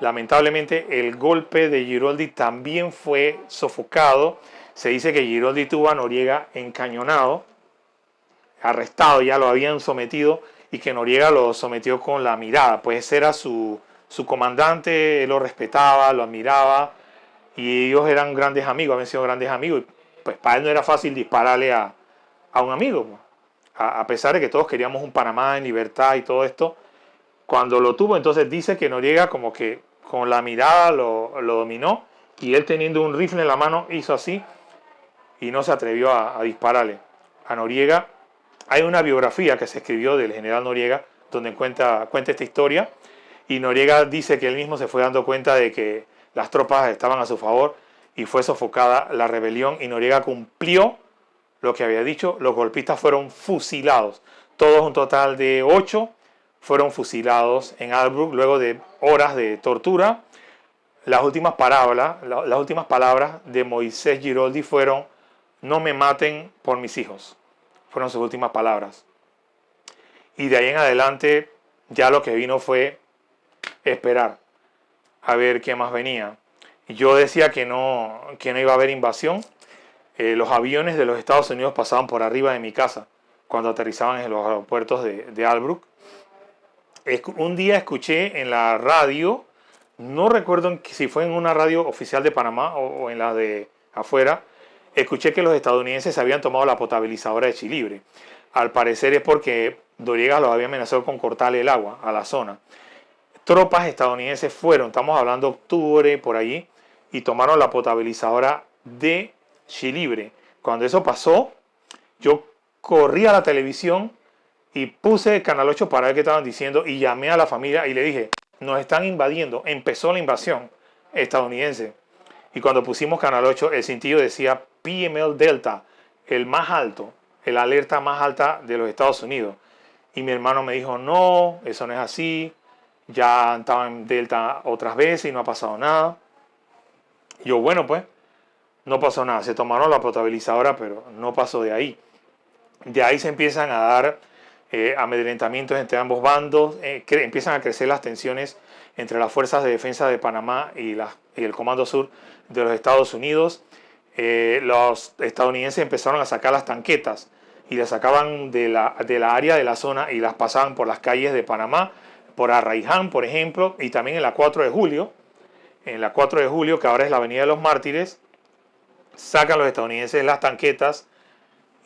Lamentablemente, el golpe de Giroldi también fue sofocado. Se dice que Giroldi tuvo a Noriega encañonado, arrestado, ya lo habían sometido, y que Noriega lo sometió con la mirada. Pues era su comandante, él lo respetaba, lo admiraba, y ellos eran grandes amigos, habían sido grandes amigos. Y pues para él no era fácil dispararle a un amigo. A pesar de que todos queríamos un Panamá en libertad y todo esto, cuando lo tuvo, entonces dice que Noriega como que con la mirada lo dominó, y él teniendo un rifle en la mano hizo así y no se atrevió a dispararle a Noriega. Hay una biografía que se escribió del general Noriega donde cuenta esta historia, y Noriega dice que él mismo se fue dando cuenta de que las tropas estaban a su favor y fue sofocada la rebelión, y Noriega cumplió lo que había dicho. Los golpistas fueron fusilados, todos un total de 8 fueron fusilados en Albrook luego de horas de tortura. Las últimas palabras de Moisés Giroldi fueron: no me maten por mis hijos. Fueron sus últimas palabras. Y de ahí en adelante ya lo que vino fue esperar a ver qué más venía. Yo decía que no iba a haber invasión. Los aviones de los Estados Unidos pasaban por arriba de mi casa cuando aterrizaban en los aeropuertos de Albrook. Un día escuché en la radio, no recuerdo si fue en una radio oficial de Panamá o en la de afuera, escuché que los estadounidenses habían tomado la potabilizadora de Chilibre. Al parecer es porque Noriega los había amenazado con cortarle el agua a la zona. Tropas estadounidenses fueron, estamos hablando de octubre, por allí, y tomaron la potabilizadora de Chilibre. Cuando eso pasó, yo corrí a la televisión y puse Canal 8 para ver qué estaban diciendo, y llamé a la familia y le dije: nos están invadiendo, empezó la invasión estadounidense. Y cuando pusimos Canal 8, el cintillo decía PML Delta, el más alto, el alerta más alta de los Estados Unidos. Y mi hermano me dijo: no, eso no es así, ya estaba en Delta otras veces y no ha pasado nada. Y yo, bueno, pues, no pasó nada. Se tomaron la potabilizadora, pero no pasó de ahí. De ahí se empiezan a dar amedrentamientos entre ambos bandos, empiezan a crecer las tensiones entre las fuerzas de defensa de Panamá y el Comando Sur de los Estados Unidos. Los estadounidenses empezaron a sacar las tanquetas y las sacaban de la área de la zona y las pasaban por las calles de Panamá, por Arraiján, por ejemplo, y también en la 4 de julio. En la 4 de julio, que ahora es la Avenida de los Mártires, sacan los estadounidenses las tanquetas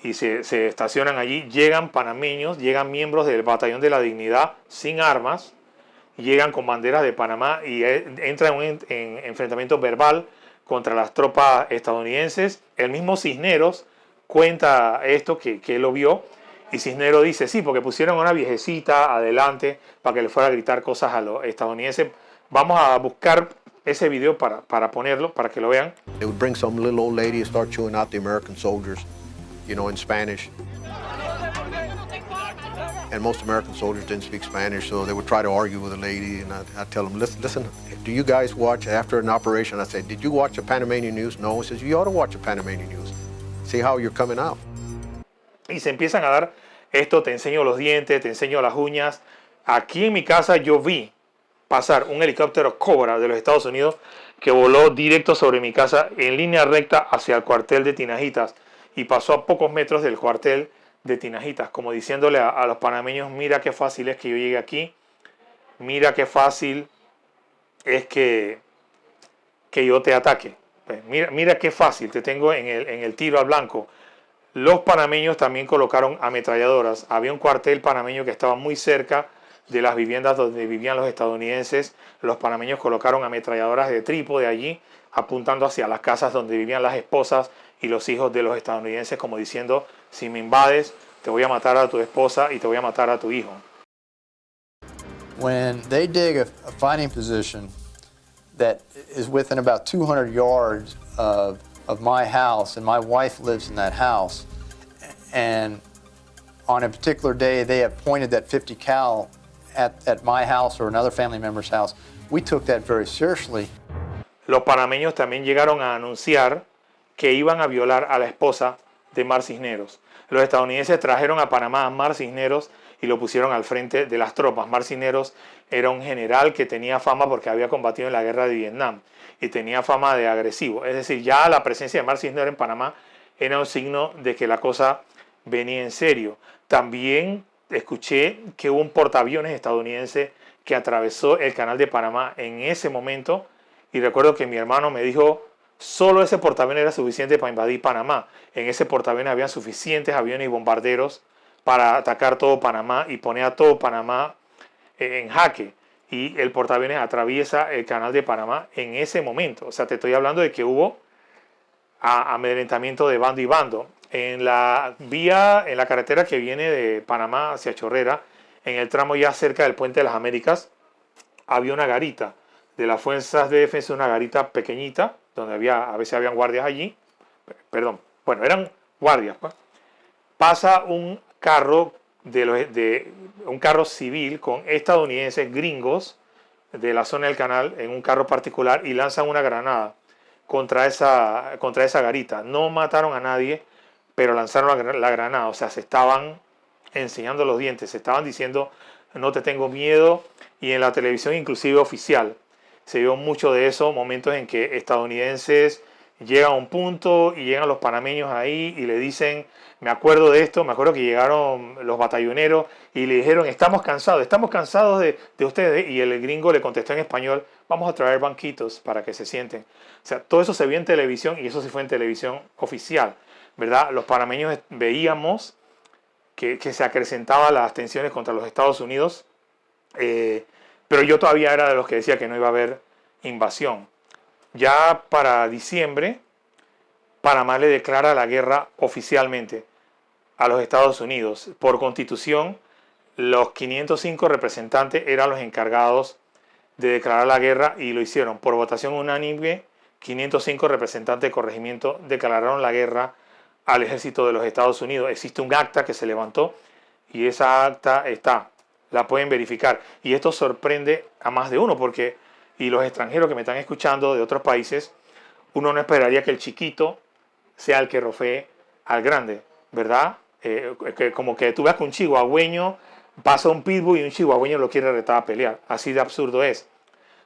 y se estacionan allí. Llegan panameños, llegan miembros del Batallón de la Dignidad sin armas, llegan con banderas de Panamá y entran en enfrentamiento verbal contra las tropas estadounidenses. El mismo Cisneros cuenta esto, que él lo vio, y Cisneros dice: sí, porque pusieron a una viejecita adelante para que le fuera a gritar cosas a los estadounidenses. Vamos a buscar ese video para ponerlo, para que lo vean. They would bring some little old lady and start chewing out the American soldiers, you know, in Spanish. And most American soldiers didn't speak Spanish, so they would try to argue with the lady, and I'd tell them, listen, do you guys watch, after an operation, I said, did you watch the Panamanian news? No. He says, you ought to watch the Panamanian news. See how you're coming out. Y se empiezan a dar esto: te enseño los dientes, te enseño las uñas. Aquí en mi casa yo vi pasar un helicóptero Cobra de los Estados Unidos que voló directo sobre mi casa en línea recta hacia el cuartel de Tinajitas, y pasó a pocos metros del cuartel de Tinajitas, como diciéndole a los panameños: mira qué fácil es que yo llegue aquí, mira qué fácil es que yo te ataque, pues mira qué fácil te tengo en el tiro al blanco. Los panameños también colocaron ametralladoras. Había un cuartel panameño que estaba muy cerca de las viviendas donde vivían los estadounidenses. Los panameños colocaron ametralladoras de trípode allí, apuntando hacia las casas donde vivían las esposas y los hijos de los estadounidenses, como diciendo: si me invades, te voy a matar a tu esposa y te voy a matar a tu hijo. When they dig a fighting position that is within about 200 yards of my house, and my wife lives in that house, and on a particular day they have pointed that 50 cal at my house or another family member's house, we took that very seriously. Los panameños también llegaron a anunciar que iban a violar a la esposa de Mar Cisneros. Los estadounidenses trajeron a Panamá a Mar Cisneros y lo pusieron al frente de las tropas. Mar Cisneros era un general que tenía fama porque había combatido en la guerra de Vietnam y tenía fama de agresivo. Es decir, ya la presencia de Mar Cisneros en Panamá era un signo de que la cosa venía en serio. También escuché que hubo un portaaviones estadounidense que atravesó el canal de Panamá en ese momento, y recuerdo que mi hermano me dijo, solo ese portaaviones era suficiente para invadir Panamá. En ese portaaviones había suficientes aviones y bombarderos para atacar todo Panamá y poner a todo Panamá en jaque. Y el portaaviones atraviesa el canal de Panamá en ese momento. O sea, te estoy hablando de que hubo amedrentamiento de bando y bando. En la vía, en la carretera que viene de Panamá hacia Chorrera, en el tramo ya cerca del Puente de las Américas, había una garita de las Fuerzas de Defensa, una garita pequeñita, donde a veces habían guardias allí. Perdón, bueno, eran guardias. Pues. Pasa un carro, un carro civil con estadounidenses gringos de la zona del canal, en un carro particular, y lanzan una granada contra esa garita. No mataron a nadie, pero lanzaron la granada. O sea, se estaban enseñando los dientes, se estaban diciendo no te tengo miedo, y en la televisión inclusive oficial se vio mucho de eso, momentos en que estadounidenses llegan a un punto y llegan los panameños ahí y le dicen, me acuerdo de esto, me acuerdo que llegaron los batalloneros y le dijeron, estamos cansados de ustedes, y el gringo le contestó en español, vamos a traer banquitos para que se sienten. O sea, todo eso se vio en televisión, y eso sí fue en televisión oficial, ¿verdad? Los panameños veíamos que se acrecentaban las tensiones contra los Estados Unidos, pero yo todavía era de los que decía que no iba a haber invasión. Ya para diciembre, Panamá le declara la guerra oficialmente a los Estados Unidos. Por constitución, los 505 representantes eran los encargados de declarar la guerra, y lo hicieron. Por votación unánime, 505 representantes de corregimiento declararon la guerra al ejército de los Estados Unidos. Existe un acta que se levantó, y esa acta la pueden verificar. Y esto sorprende a más de uno, porque, y los extranjeros que me están escuchando de otros países, uno no esperaría que el chiquito sea el que rofee al grande, ¿verdad? Como que tú veas que un chihuahueño pasa un pitbull y un chihuahueño lo quiere retar a pelear. Así de absurdo es.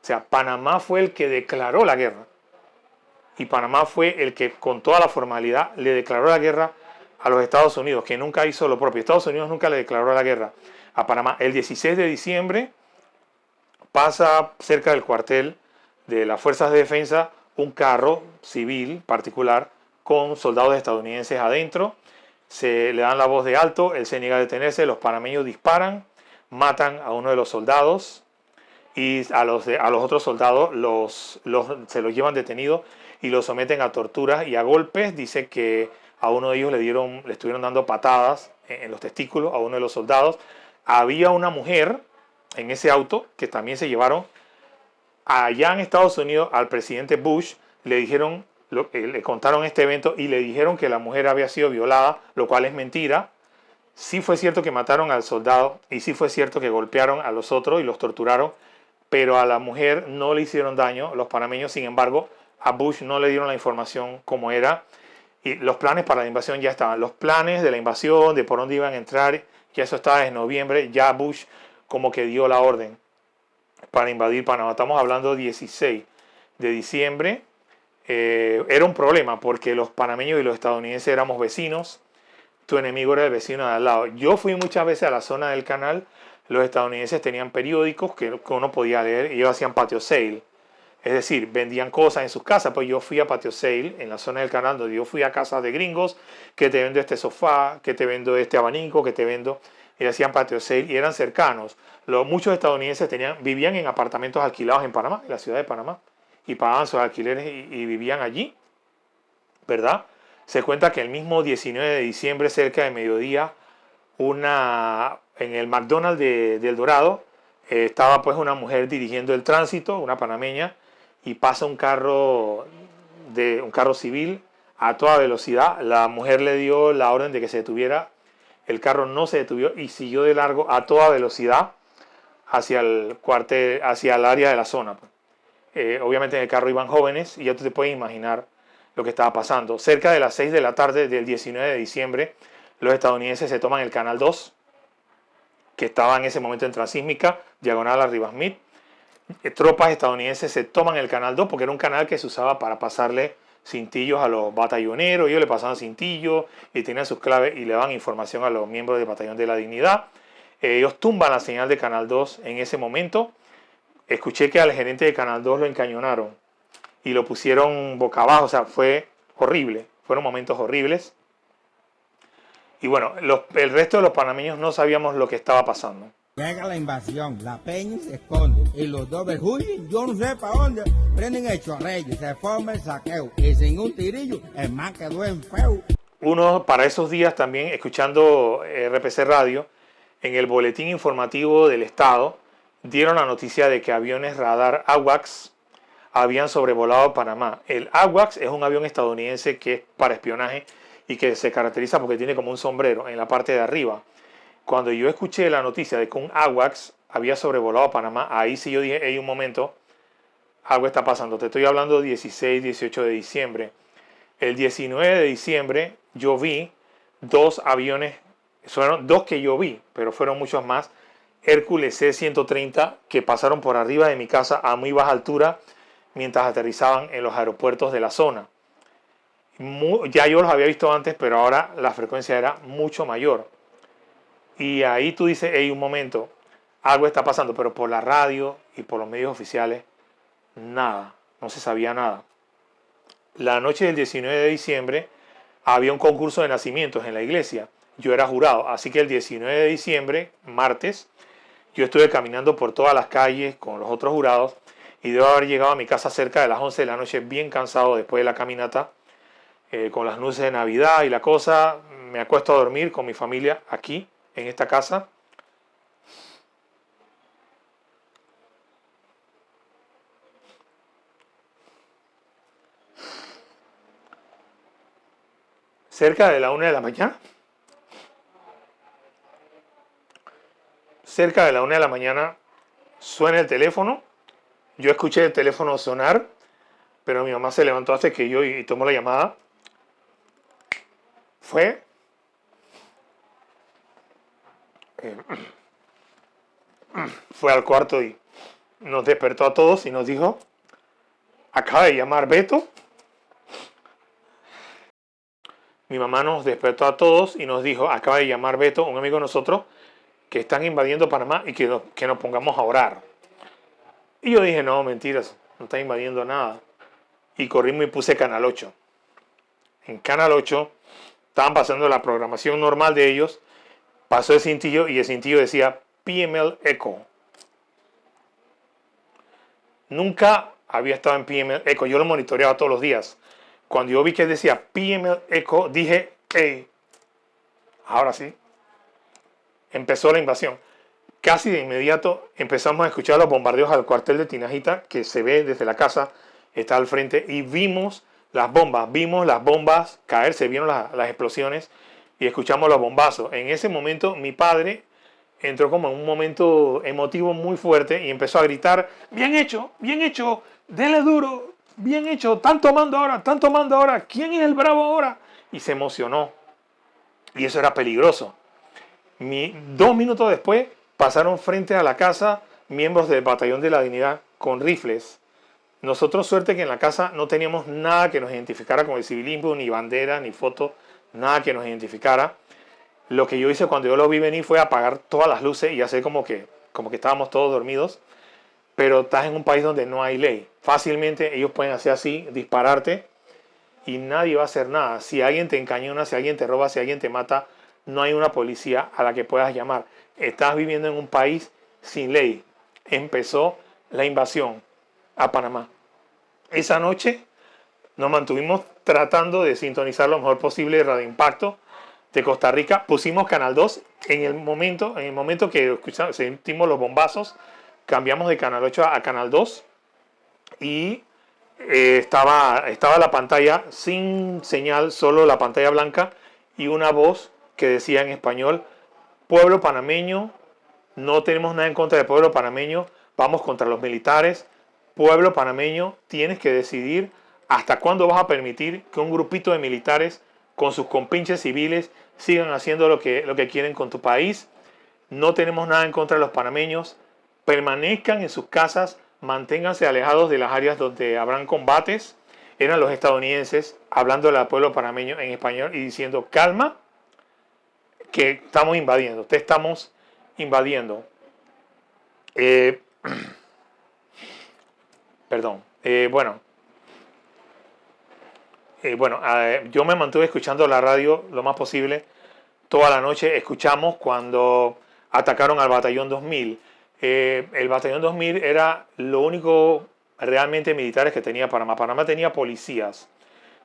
O sea, Panamá fue el que declaró la guerra. Y Panamá fue el que, con toda la formalidad, le declaró la guerra a los Estados Unidos, que nunca hizo lo propio. Estados Unidos nunca le declaró la guerra a Panamá. El 16 de diciembre pasa cerca del cuartel de las Fuerzas de Defensa un carro civil particular con soldados estadounidenses adentro. Se le dan la voz de alto, él se niega a detenerse, los panameños disparan, matan a uno de los soldados, y a los otros soldados se los llevan detenidos y los someten a torturas y a golpes. Dice que a uno de ellos le estuvieron dando patadas en los testículos a uno de los soldados. Había una mujer en ese auto que también se llevaron. Allá en Estados Unidos al presidente Bush le contaron este evento y le dijeron que la mujer había sido violada, lo cual es mentira. Sí fue cierto que mataron al soldado, y sí fue cierto que golpearon a los otros y los torturaron, pero a la mujer no le hicieron daño. Los panameños, sin embargo, a Bush no le dieron la información como era, y los planes para la invasión ya estaban. Los planes de la invasión, de por dónde iban a entrar, ya eso estaba en noviembre. Ya Bush como que dio la orden para invadir Panamá. Estamos hablando 16 de diciembre. Era un problema porque los panameños y los estadounidenses éramos vecinos. Tu enemigo era el vecino de al lado. Yo fui muchas veces a la zona del canal. Los estadounidenses tenían periódicos que uno podía leer, y ellos hacían patio sale. Es decir, vendían cosas en sus casas. Pues yo fui a patio sale en la zona del canal, donde yo fui a casas de gringos, que te vendo este sofá, que te vendo este abanico, que te vendo... Y hacían patio sale y eran cercanos. Muchos estadounidenses vivían en apartamentos alquilados en Panamá, en la ciudad de Panamá, y pagaban sus alquileres y vivían allí, ¿verdad? Se cuenta que el mismo 19 de diciembre, cerca de mediodía, en el McDonald's de El Dorado, estaba pues una mujer dirigiendo el tránsito, una panameña, y pasa un carro civil a toda velocidad. La mujer le dio la orden de que se detuviera el carro no se detuvo y siguió de largo a toda velocidad hacia el cuartel, hacia el área de la zona. Obviamente en el carro iban jóvenes y ya tú te puedes imaginar lo que estaba pasando. Cerca de las 6 de la tarde del 19 de diciembre, los estadounidenses se toman el Canal 2, que estaba en ese momento en transísmica, diagonal a Rivasmith. Tropas estadounidenses se toman el Canal 2 porque era un canal que se usaba para pasarle cintillos a los batalloneros. Ellos le pasaban cintillos y tenían sus claves y le daban información a los miembros del Batallón de la Dignidad. Ellos tumban la señal de Canal 2 en ese momento. Escuché que al gerente de Canal 2 lo encañonaron y lo pusieron boca abajo. O sea, fue horrible. Fueron momentos horribles. Y bueno, el resto de los panameños no sabíamos lo que estaba pasando. Llega la invasión, la peña se esconde y los dos huyen, yo no sé para dónde, prenden el chorrello, se forma el saqueo y sin un tirillo el man quedó en feo. Uno, para esos días también, escuchando RPC Radio, en el boletín informativo del Estado, dieron la noticia de que aviones radar AWACS habían sobrevolado Panamá. El AWACS es un avión estadounidense que es para espionaje y que se caracteriza porque tiene como un sombrero en la parte de arriba. Cuando yo escuché la noticia de que un AWACS había sobrevolado Panamá, ahí sí yo dije, hey, un momento, algo está pasando. Te estoy hablando 16, 18 de diciembre. El 19 de diciembre yo vi dos aviones, fueron dos que yo vi, pero fueron muchos más, Hércules C-130 que pasaron por arriba de mi casa a muy baja altura mientras aterrizaban en los aeropuertos de la zona. Ya yo los había visto antes, pero ahora la frecuencia era mucho mayor. Y ahí tú dices, hey, un momento, algo está pasando, pero por la radio y por los medios oficiales, nada, no se sabía nada. La noche del 19 de diciembre había un concurso de nacimientos en la iglesia. Yo era jurado, así que el 19 de diciembre, martes, yo estuve caminando por todas las calles con los otros jurados y debo haber llegado a mi casa cerca de las 11 de la noche, bien cansado después de la caminata, con las luces de Navidad y la cosa. Me acuesto a dormir con mi familia aquí, en esta casa. Cerca de la 1 de la mañana. Cerca de la 1 de la mañana suena el teléfono. Yo escuché el teléfono sonar, pero mi mamá se levantó antes que yo y tomó la llamada. Fue al cuarto y nos despertó a todos y nos dijo, acaba de llamar Beto. Mi mamá nos despertó a todos y nos dijo, acaba de llamar Beto, un amigo de nosotros, que están invadiendo Panamá y que nos pongamos a orar. Y yo dije, no, mentiras, no están invadiendo nada. Y corrimos y puse Canal 8. En Canal 8 estaban pasando la programación normal de ellos. Pasó el cintillo y el cintillo decía PML Echo. Nunca había estado en PML Echo. Yo lo monitoreaba todos los días. Cuando yo vi que decía PML Echo, dije, hey, ahora sí. Empezó la invasión. Casi de inmediato empezamos a escuchar los bombardeos al cuartel de Tinajita, que se ve desde la casa, está al frente, y vimos las bombas caer, se vieron las explosiones y escuchamos los bombazos. En ese momento mi padre entró como en un momento emotivo muy fuerte y empezó a gritar, bien hecho, denle duro, bien hecho, están tomando ahora, ¿quién es el bravo ahora? Y se emocionó. Y eso era peligroso. 2 minutos después pasaron frente a la casa miembros del Batallón de la Dignidad con rifles. Nosotros, suerte que en la casa no teníamos nada que nos identificara con el civilismo, ni bandera, ni foto, nada que nos identificara. Lo que yo hice cuando yo lo vi venir fue apagar todas las luces y hacer como que estábamos todos dormidos. Pero estás en un país donde no hay ley. Fácilmente ellos pueden hacer así, dispararte, y nadie va a hacer nada. Si alguien te encañona, si alguien te roba, si alguien te mata, no hay una policía a la que puedas llamar. Estás viviendo en un país sin ley. Empezó la invasión a Panamá. Esa noche nos mantuvimos tratando de sintonizar lo mejor posible Radio Impacto de Costa Rica. Pusimos Canal 2 en el momento que sentimos los bombazos. Cambiamos de Canal 8 a Canal 2 y estaba la pantalla sin señal, solo la pantalla blanca y una voz que decía en español: pueblo panameño, no tenemos nada en contra del pueblo panameño, vamos contra los militares. Pueblo panameño, tienes que decidir hasta cuándo vas a permitir que un grupito de militares con sus compinches civiles sigan haciendo lo que quieren con tu país. No tenemos nada en contra de los panameños. Permanezcan en sus casas, manténganse alejados de las áreas donde habrán combates. Eran los estadounidenses hablando al pueblo panameño en español y diciendo: calma, que estamos invadiendo, te estamos invadiendo. Perdón. Yo me mantuve escuchando la radio lo más posible toda la noche. Escuchamos cuando atacaron al Batallón 2000. El Batallón 2000 era lo único realmente militares que tenía Panamá. Panamá tenía policías.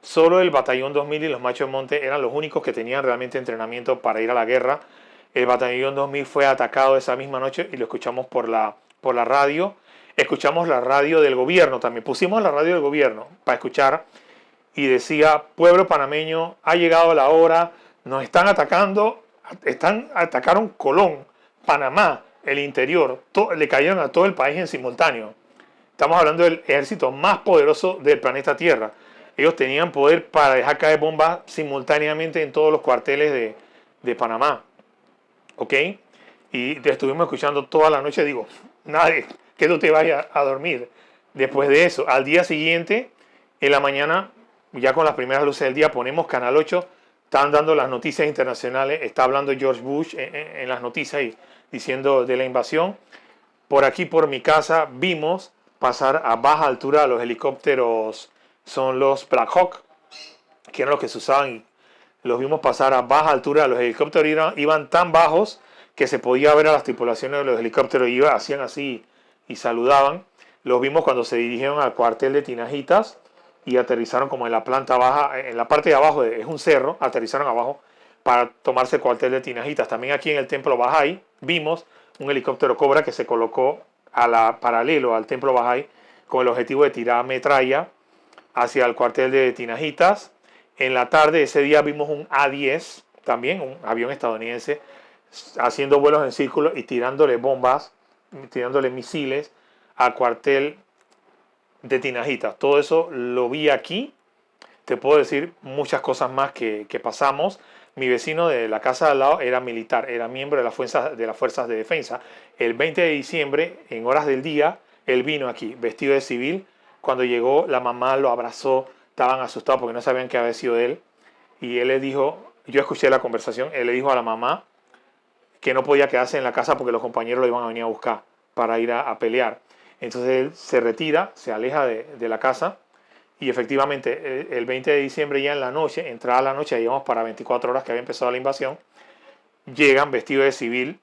Solo el Batallón 2000 y los Machos de Monte eran los únicos que tenían realmente entrenamiento para ir a la guerra. El Batallón 2000 fue atacado esa misma noche y lo escuchamos por la radio. Escuchamos la radio del gobierno también. Pusimos la radio del gobierno para escuchar y decía: pueblo panameño, ha llegado la hora, nos están atacando, atacaron Colón, Panamá, el interior, le cayeron a todo el país en simultáneo. Estamos hablando del ejército más poderoso del planeta Tierra. Ellos tenían poder para dejar caer bombas simultáneamente en todos los cuarteles de Panamá. ¿Ok? Y estuvimos escuchando toda la noche. Digo, nadie, que tú te vayas a dormir. Después de eso, al día siguiente, en la mañana, ya con las primeras luces del día, ponemos Canal 8, están dando las noticias internacionales, está hablando George Bush en las noticias y diciendo de la invasión. Por aquí, por mi casa, vimos pasar a baja altura los helicópteros, son los Black Hawk, que eran los que se usaban, y los vimos pasar a baja altura. Los helicópteros iban tan bajos que se podía ver a las tripulaciones de los helicópteros, hacían así y saludaban. Los vimos cuando se dirigieron al cuartel de Tinajitas y aterrizaron como en la planta baja, en la parte de abajo, es un cerro, aterrizaron abajo para tomarse el cuartel de Tinajitas. También aquí en el Templo Bahá'í vimos un helicóptero Cobra que se colocó paralelo al Templo Bahá'í con el objetivo de tirar metralla hacia el cuartel de Tinajitas. En la tarde ese día vimos un A-10, también un avión estadounidense, haciendo vuelos en círculo y tirándole bombas, tirándole misiles al cuartel de Tinajitas. Todo eso lo vi aquí. Te puedo decir muchas cosas más que pasamos. Mi vecino de la casa de al lado era militar, era miembro de las fuerzas de defensa. El 20 de diciembre, en horas del día, él vino aquí vestido de civil. Cuando llegó, la mamá lo abrazó, estaban asustados porque no sabían que había sido él. Y él le dijo, yo escuché la conversación, él le dijo a la mamá que no podía quedarse en la casa porque los compañeros lo iban a venir a buscar para ir a pelear. Entonces él se retira, se aleja de la casa. Y efectivamente, el 20 de diciembre ya en la noche, entrada la noche, íbamos para 24 horas que había empezado la invasión, llegan vestidos de civil,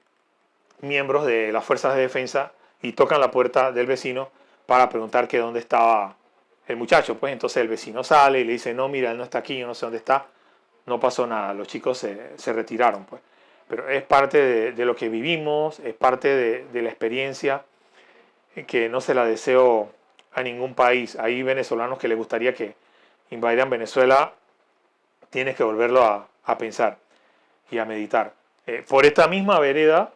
miembros de las fuerzas de defensa, y tocan la puerta del vecino para preguntar que dónde estaba el muchacho. Pues entonces el vecino sale y le dice: no, mira, él no está aquí, yo no sé dónde está. No pasó nada, los chicos se retiraron. Pues. Pero es parte de lo que vivimos, es parte de la experiencia que no se la deseo a ningún país. Hay venezolanos que les gustaría que invadieran Venezuela. Tienes que volverlo a pensar y a meditar. Por esta misma vereda,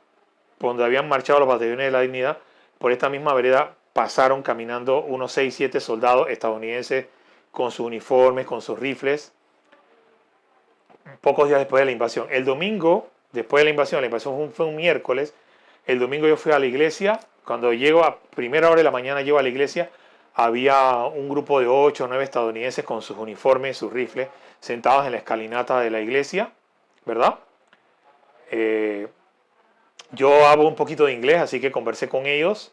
por donde habían marchado los batallones de la dignidad, por esta misma vereda pasaron caminando unos 6-7 soldados estadounidenses con sus uniformes, con sus rifles, pocos días después de la invasión. El domingo, después de la invasión fue un miércoles, el domingo yo fui a la iglesia. Cuando llego a primera hora de la mañana, llego a la iglesia, había un grupo de 8 o 9 estadounidenses con sus uniformes, sus rifles, sentados en la escalinata de la iglesia, ¿verdad? Yo hablo un poquito de inglés, así que conversé con ellos.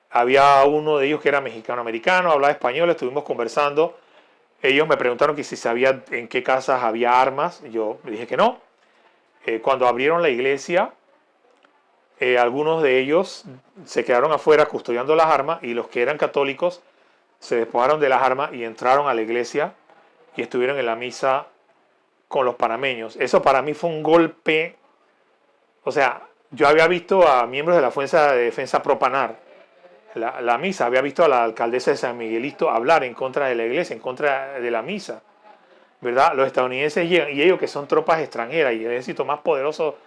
Había uno de ellos que era mexicano-americano, hablaba español, estuvimos conversando. Ellos me preguntaron que si sabía en qué casas había armas. Yo dije que no. Cuando abrieron la iglesia, algunos de ellos se quedaron afuera custodiando las armas, y los que eran católicos se despojaron de las armas y entraron a la iglesia y estuvieron en la misa con los panameños. Eso para mí fue un golpe. O sea, yo había visto a miembros de la Fuerza de Defensa profanar la misa, había visto a la alcaldesa de San Miguelito hablar en contra de la iglesia, en contra de la misa. ¿verdad? Los estadounidenses llegan y ellos que son tropas extranjeras y el ejército más poderoso,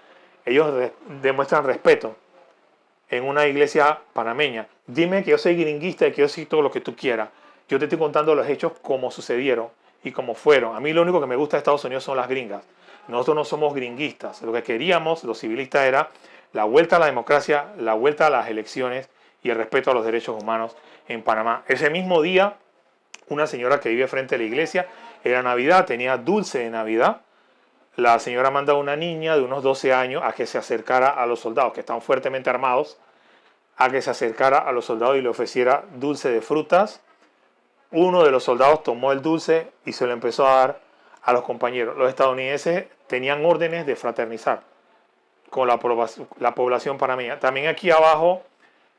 ellos demuestran respeto en una iglesia panameña. Dime que yo soy gringuista y que yo soy todo lo que tú quieras. Yo te estoy contando los hechos como sucedieron y como fueron. A mí lo único que me gusta de Estados Unidos son las gringas. Nosotros no somos gringuistas. Lo que queríamos, los civilistas, era la vuelta a la democracia, la vuelta a las elecciones y el respeto a los derechos humanos en Panamá. Ese mismo día, una señora que vive frente a la iglesia, era Navidad, tenía dulce de Navidad. La señora manda a una niña de unos 12 años a que se acercara a los soldados, que están fuertemente armados, a que se acercara a los soldados y le ofreciera dulce de frutas. Uno de los soldados tomó el dulce y se lo empezó a dar a los compañeros. Los estadounidenses tenían órdenes de fraternizar con la población panameña. También aquí abajo,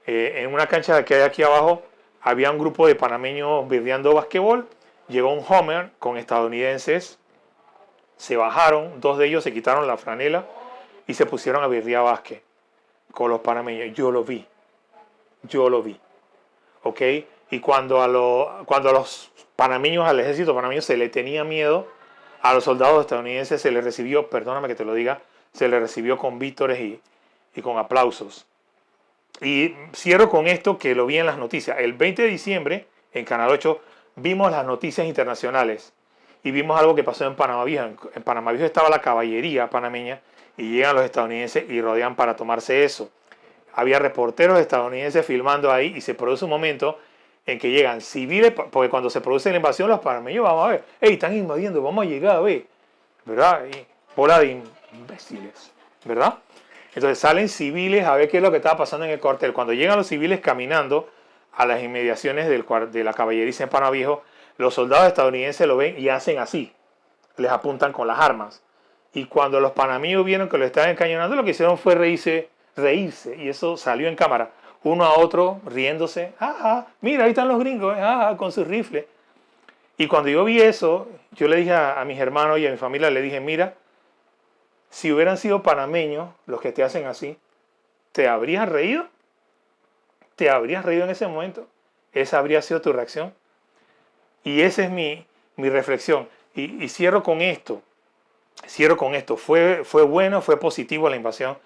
en una cancha que hay aquí abajo, había un grupo de panameños birreando basquetbol. Llegó un Homer con estadounidenses, se bajaron, 2 de ellos se quitaron la franela y se pusieron a birrear básquet con los panameños. Yo lo vi, ¿ok? Y cuando a los panameños, al ejército panameño se le tenía miedo, a los soldados estadounidenses se les recibió, perdóname que te lo diga, se les recibió con vítores y con aplausos. Y cierro con esto que lo vi en las noticias. El 20 de diciembre, en Canal 8, vimos las noticias internacionales y vimos algo que pasó en Panamá Viejo. En Panamá Viejo estaba la caballería panameña y llegan los estadounidenses y rodean para tomarse eso. Había reporteros estadounidenses filmando ahí y se produce un momento en que llegan civiles, porque cuando se produce la invasión, los panameños, vamos a ver, hey, están invadiendo, vamos a llegar a ver, ¿verdad? Y bola de imbéciles, ¿verdad? Entonces salen civiles a ver qué es lo que estaba pasando en el cuartel. Cuando llegan los civiles caminando a las inmediaciones de la caballeriza en Panamá Viejo, los soldados estadounidenses lo ven y hacen así, les apuntan con las armas. Y cuando los panameños vieron que lo estaban encañonando, lo que hicieron fue reírse, y eso salió en cámara. Uno a otro riéndose, mira, ahí están los gringos, con sus rifles. Y cuando yo vi eso, yo le dije a mis hermanos y a mi familia, le dije, mira, si hubieran sido panameños los que te hacen así, ¿te habrías reído? ¿Te habrías reído en ese momento? ¿Esa habría sido tu reacción? Y esa es mi reflexión. Y cierro con esto. Fue bueno, fue positivo la invasión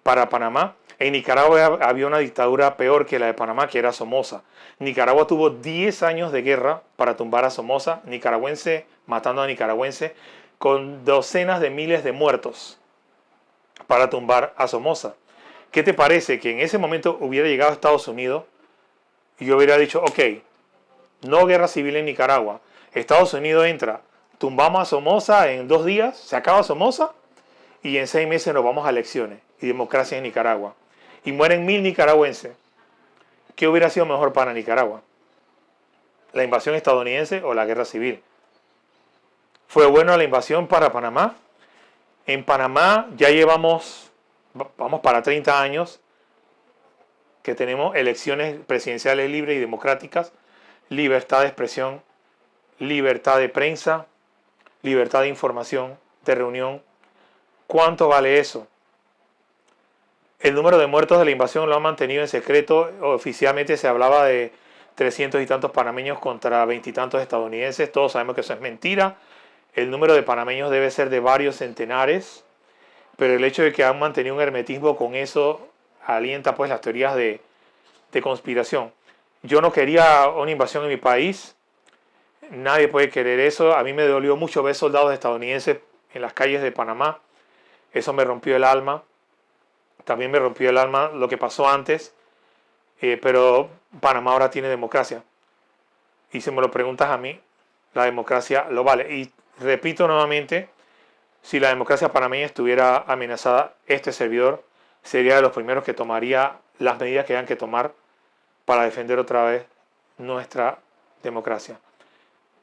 para Panamá. En Nicaragua había una dictadura peor que la de Panamá, que era Somoza. Nicaragua tuvo 10 años de guerra para tumbar a Somoza, nicaragüense matando a nicaragüense, con docenas de miles de muertos para tumbar a Somoza. ¿Qué te parece que en ese momento hubiera llegado a Estados Unidos y yo hubiera dicho, ok, no guerra civil en Nicaragua, Estados Unidos entra, tumbamos a Somoza en 2 días, se acaba Somoza y en 6 meses nos vamos a elecciones y democracia en Nicaragua y mueren 1000 nicaragüenses? ¿Qué hubiera sido mejor para Nicaragua? ¿La invasión estadounidense o la guerra civil? ¿Fue bueno la invasión para Panamá? En Panamá ya vamos para 30 años que tenemos elecciones presidenciales libres y democráticas, libertad de expresión, libertad de prensa, libertad de información, de reunión. ¿Cuánto vale eso? El número de muertos de la invasión lo han mantenido en secreto. Oficialmente se hablaba de 300 y tantos panameños contra 20 y tantos estadounidenses. Todos sabemos que eso es mentira. El número de panameños debe ser de varios centenares. Pero el hecho de que han mantenido un hermetismo con eso alienta pues las teorías de conspiración. Yo no quería una invasión en mi país. Nadie puede querer eso. A mí me dolió mucho ver soldados estadounidenses en las calles de Panamá. Eso me rompió el alma. También me rompió el alma lo que pasó antes. Pero Panamá ahora tiene democracia. Y si me lo preguntas a mí, la democracia lo vale. Y repito nuevamente, si la democracia panameña estuviera amenazada, este servidor sería de los primeros que tomaría las medidas que hayan que tomar para defender otra vez nuestra democracia.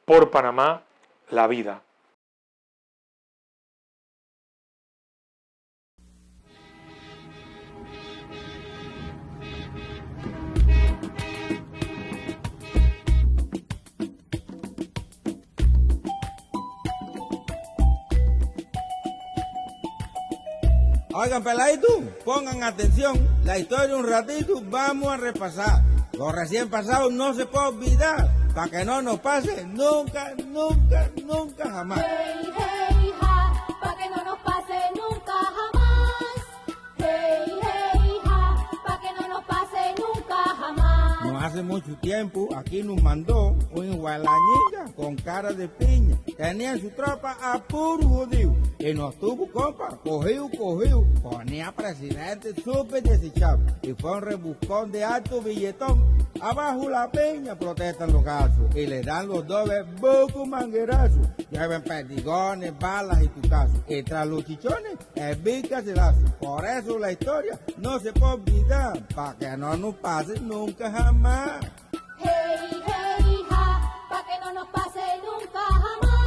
Por Panamá, la vida. Oigan, peladitos, pongan atención. La historia un ratito, vamos a repasar. Lo recién pasado no se puede olvidar. para que no nos pase nunca, nunca, nunca jamás. Hey, hey, ja, pa' que no nos pase nunca jamás. Hey, hey, ja, pa' que no nos pase nunca jamás. No hace mucho tiempo aquí nos mandó un igualañiga con cara de piña. Tenía en su tropa a puro judío y nos tuvo, compa, cogido. Ponía presidente súper desechado y fue un rebuscón de alto billetón. Abajo la piña protestan los gasos y le dan los dobles buco manguerazos. Lleven perdigones, balas y tucazos. Y tras los chichones, el bicacelazo. Por eso la historia no se puede olvidar, para que no nos pase nunca jamás. Hey, hey, ja, pa' que no nos pase nunca jamás.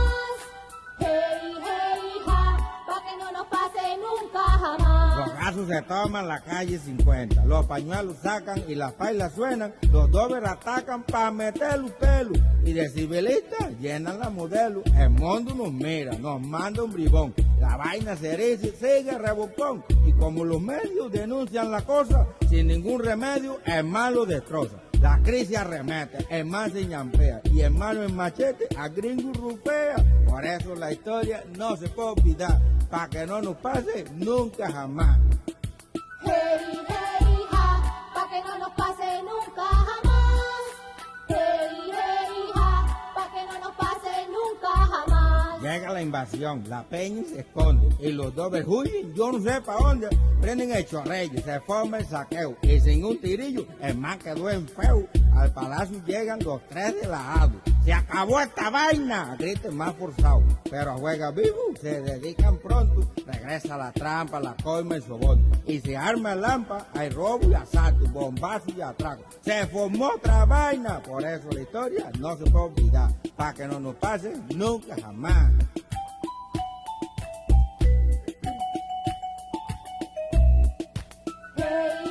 Hey, hey, ja, pa' que no nos pase nunca jamás. Los gasos se toman la calle 50, los pañuelos sacan y las pailas suenan, los dobles atacan pa' meter los pelos y de civilistas llenan la modelo. El mundo nos mira, nos manda un bribón, la vaina se eriza, sigue rebocón y como los medios denuncian la cosa, sin ningún remedio el mal lo destroza. La crisis arremete, el mal se ñampea y el malo en machete a gringo rupea. Por eso la historia no se puede olvidar, para que no nos pase nunca jamás. Hey, hey, ja, pa' que no nos pase nunca jamás. Hey, hey, ja, pa' que no nos pase nunca jamás. Llega la invasión, la peña se esconde y los dobles huyen, yo no sé para dónde. Prenden el chorrello, se forma el saqueo y sin un tirillo el man quedó en feo. Al palacio llegan los tres de la ADU. Se acabó esta vaina, griten más forzado. Pero a juega vivo se dedican pronto. Regresa la trampa, la coima y soborno. Y se arma el lampa, hay robo y asalto, bombazo y atraco. Se formó otra vaina, por eso la historia no se puede olvidar. Para que no nos pase nunca jamás. Hey,